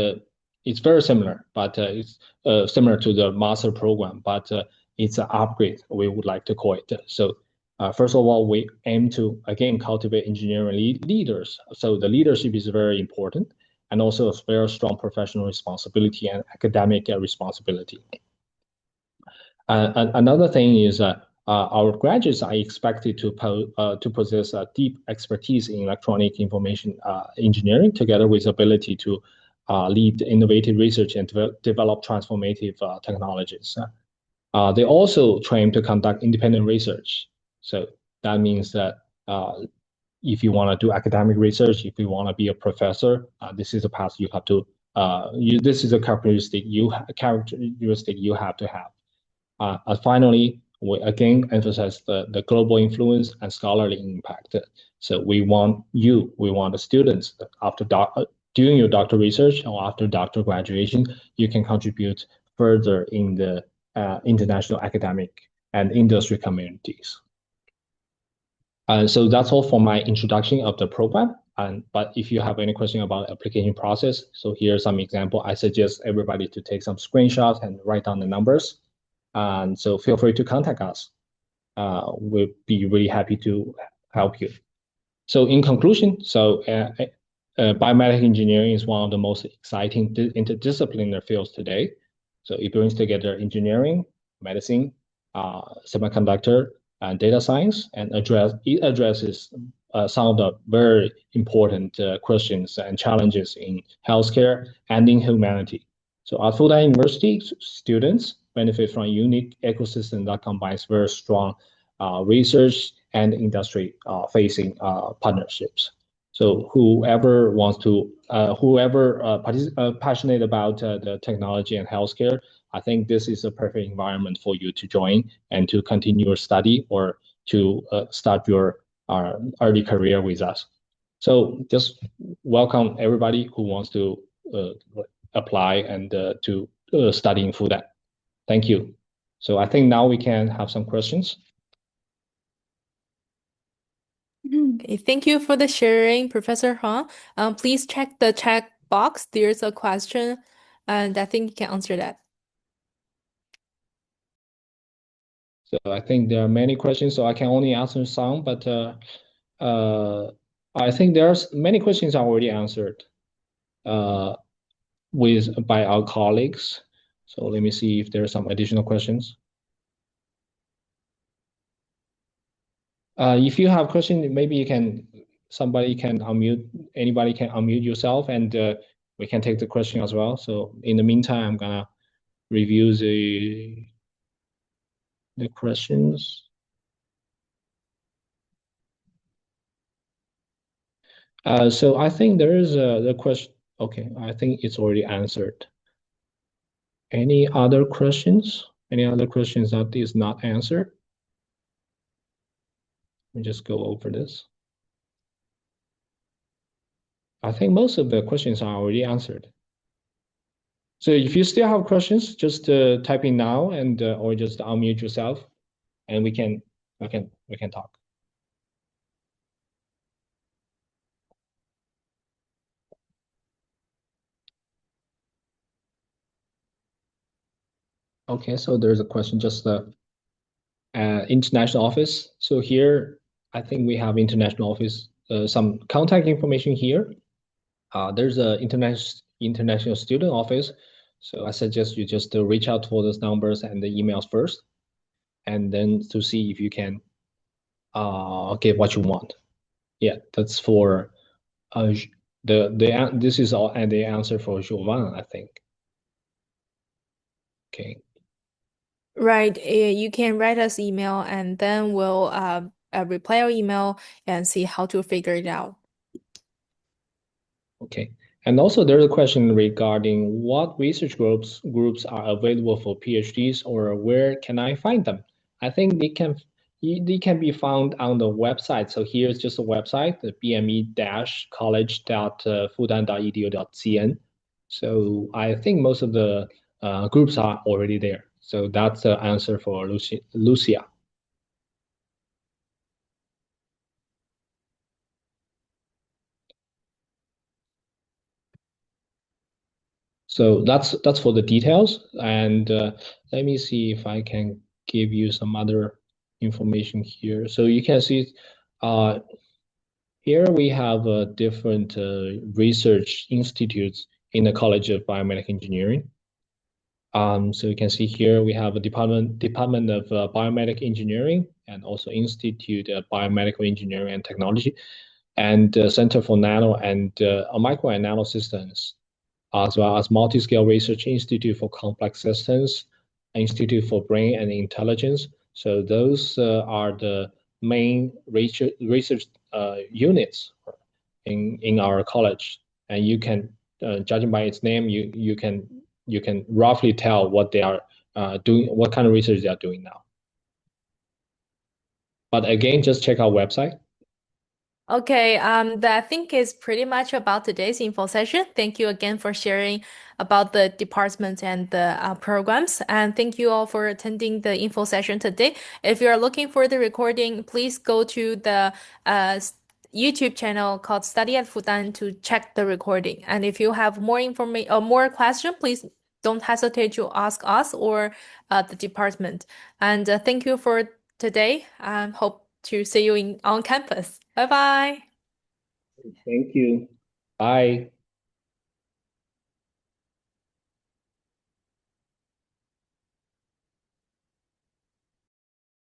F: it's very similar, but it's similar to the master program, but it's an upgrade, we would like to call it. So first of all, we aim to again cultivate engineering leaders. So the leadership is very important, and also a very strong professional responsibility and academic responsibility. Another thing is our graduates are expected to possess a deep expertise in electronic information engineering, together with ability to lead innovative research and develop transformative technologies. They also train to conduct independent research. So that means that if you want to do academic research, if you want to be a professor, this is a path you have to. This is a characteristic you have to have. Finally, we again emphasize the global influence and scholarly impact. So we want the students after doing your doctoral research or after doctoral graduation, you can contribute further in the international academic and industry communities. So that's all for my introduction of the program. But if you have any question about application process, so here's some example. I suggest everybody to take some screenshots and write down the numbers. And so feel free to contact us. We'll be really happy to help you. So in conclusion, biomedical engineering is one of the most exciting interdisciplinary fields today. So it brings together engineering, medicine, semiconductor, and data science, and it addresses some of the very important questions and challenges in healthcare and in humanity. So at Fudan University, students benefit from a unique ecosystem that combines very strong research and industry facing partnerships. So whoever passionate about the technology and healthcare, I think this is a perfect environment for you to join and to continue your study or to start your early career with us. So just welcome everybody who wants to apply and to study in Fudan. Thank you. So I think now we can have some questions.
A: Okay, thank you for the sharing, Professor Huang. Please check the chat box. There's a question, and I think you can answer that.
F: So I think there are many questions, so I can only answer some, but I think there's many questions are already answered by our colleagues. So let me see if there are some additional questions. If you have questions, maybe anybody can unmute yourself, and we can take the question as well. So in the meantime, I'm gonna review the questions. So I think there is the question. Okay, I think it's already answered. Any other questions? Any other questions that is not answered? Let me just go over this. I think most of the questions are already answered. So if you still have questions, just type in now and or just unmute yourself, and we can talk. Okay, so there's a question, just international office. So here, I think we have international office, some contact information here. There's a international student office. So I suggest you just reach out for those numbers and the emails first, and then to see if you can get what you want. Yeah, that's for this is all and the answer for Jovan, I think. Okay.
A: Right. You can write us email, and then we'll reply our email and see how to figure it out.
F: Okay. And also there's a question regarding what research groups are available for PhDs, or where can I find them? I think they can be found on the website. So here's just a website, the bme-college.fudan.edu.cn. So I think most of the groups are already there. So that's the answer for Lucia. So that's for the details. And let me see if I can give you some other information here. So you can see here we have different research institutes in the College of Biomedical Engineering. So you can see here we have a Department of Biomedical Engineering, and also Institute of Biomedical Engineering and Technology, and Center for Nano and Micro and Nano Systems, as well as Multi-Scale Research Institute for Complex Systems, Institute for Brain and Intelligence. So those are the main research units in our college, and you can, judging by its name, you can roughly tell what they are doing, what kind of research they are doing now. But again, just check our website.
A: Okay, that I think is pretty much about today's info session. Thank you again for sharing about the departments and the programs. And thank you all for attending the info session today. If you are looking for the recording, please go to the YouTube channel called Study at Fudan to check the recording. And if you have more information or more question, please don't hesitate to ask us or the department. And thank you for today. Hope to see you on campus. Bye bye.
F: Thank you. Bye.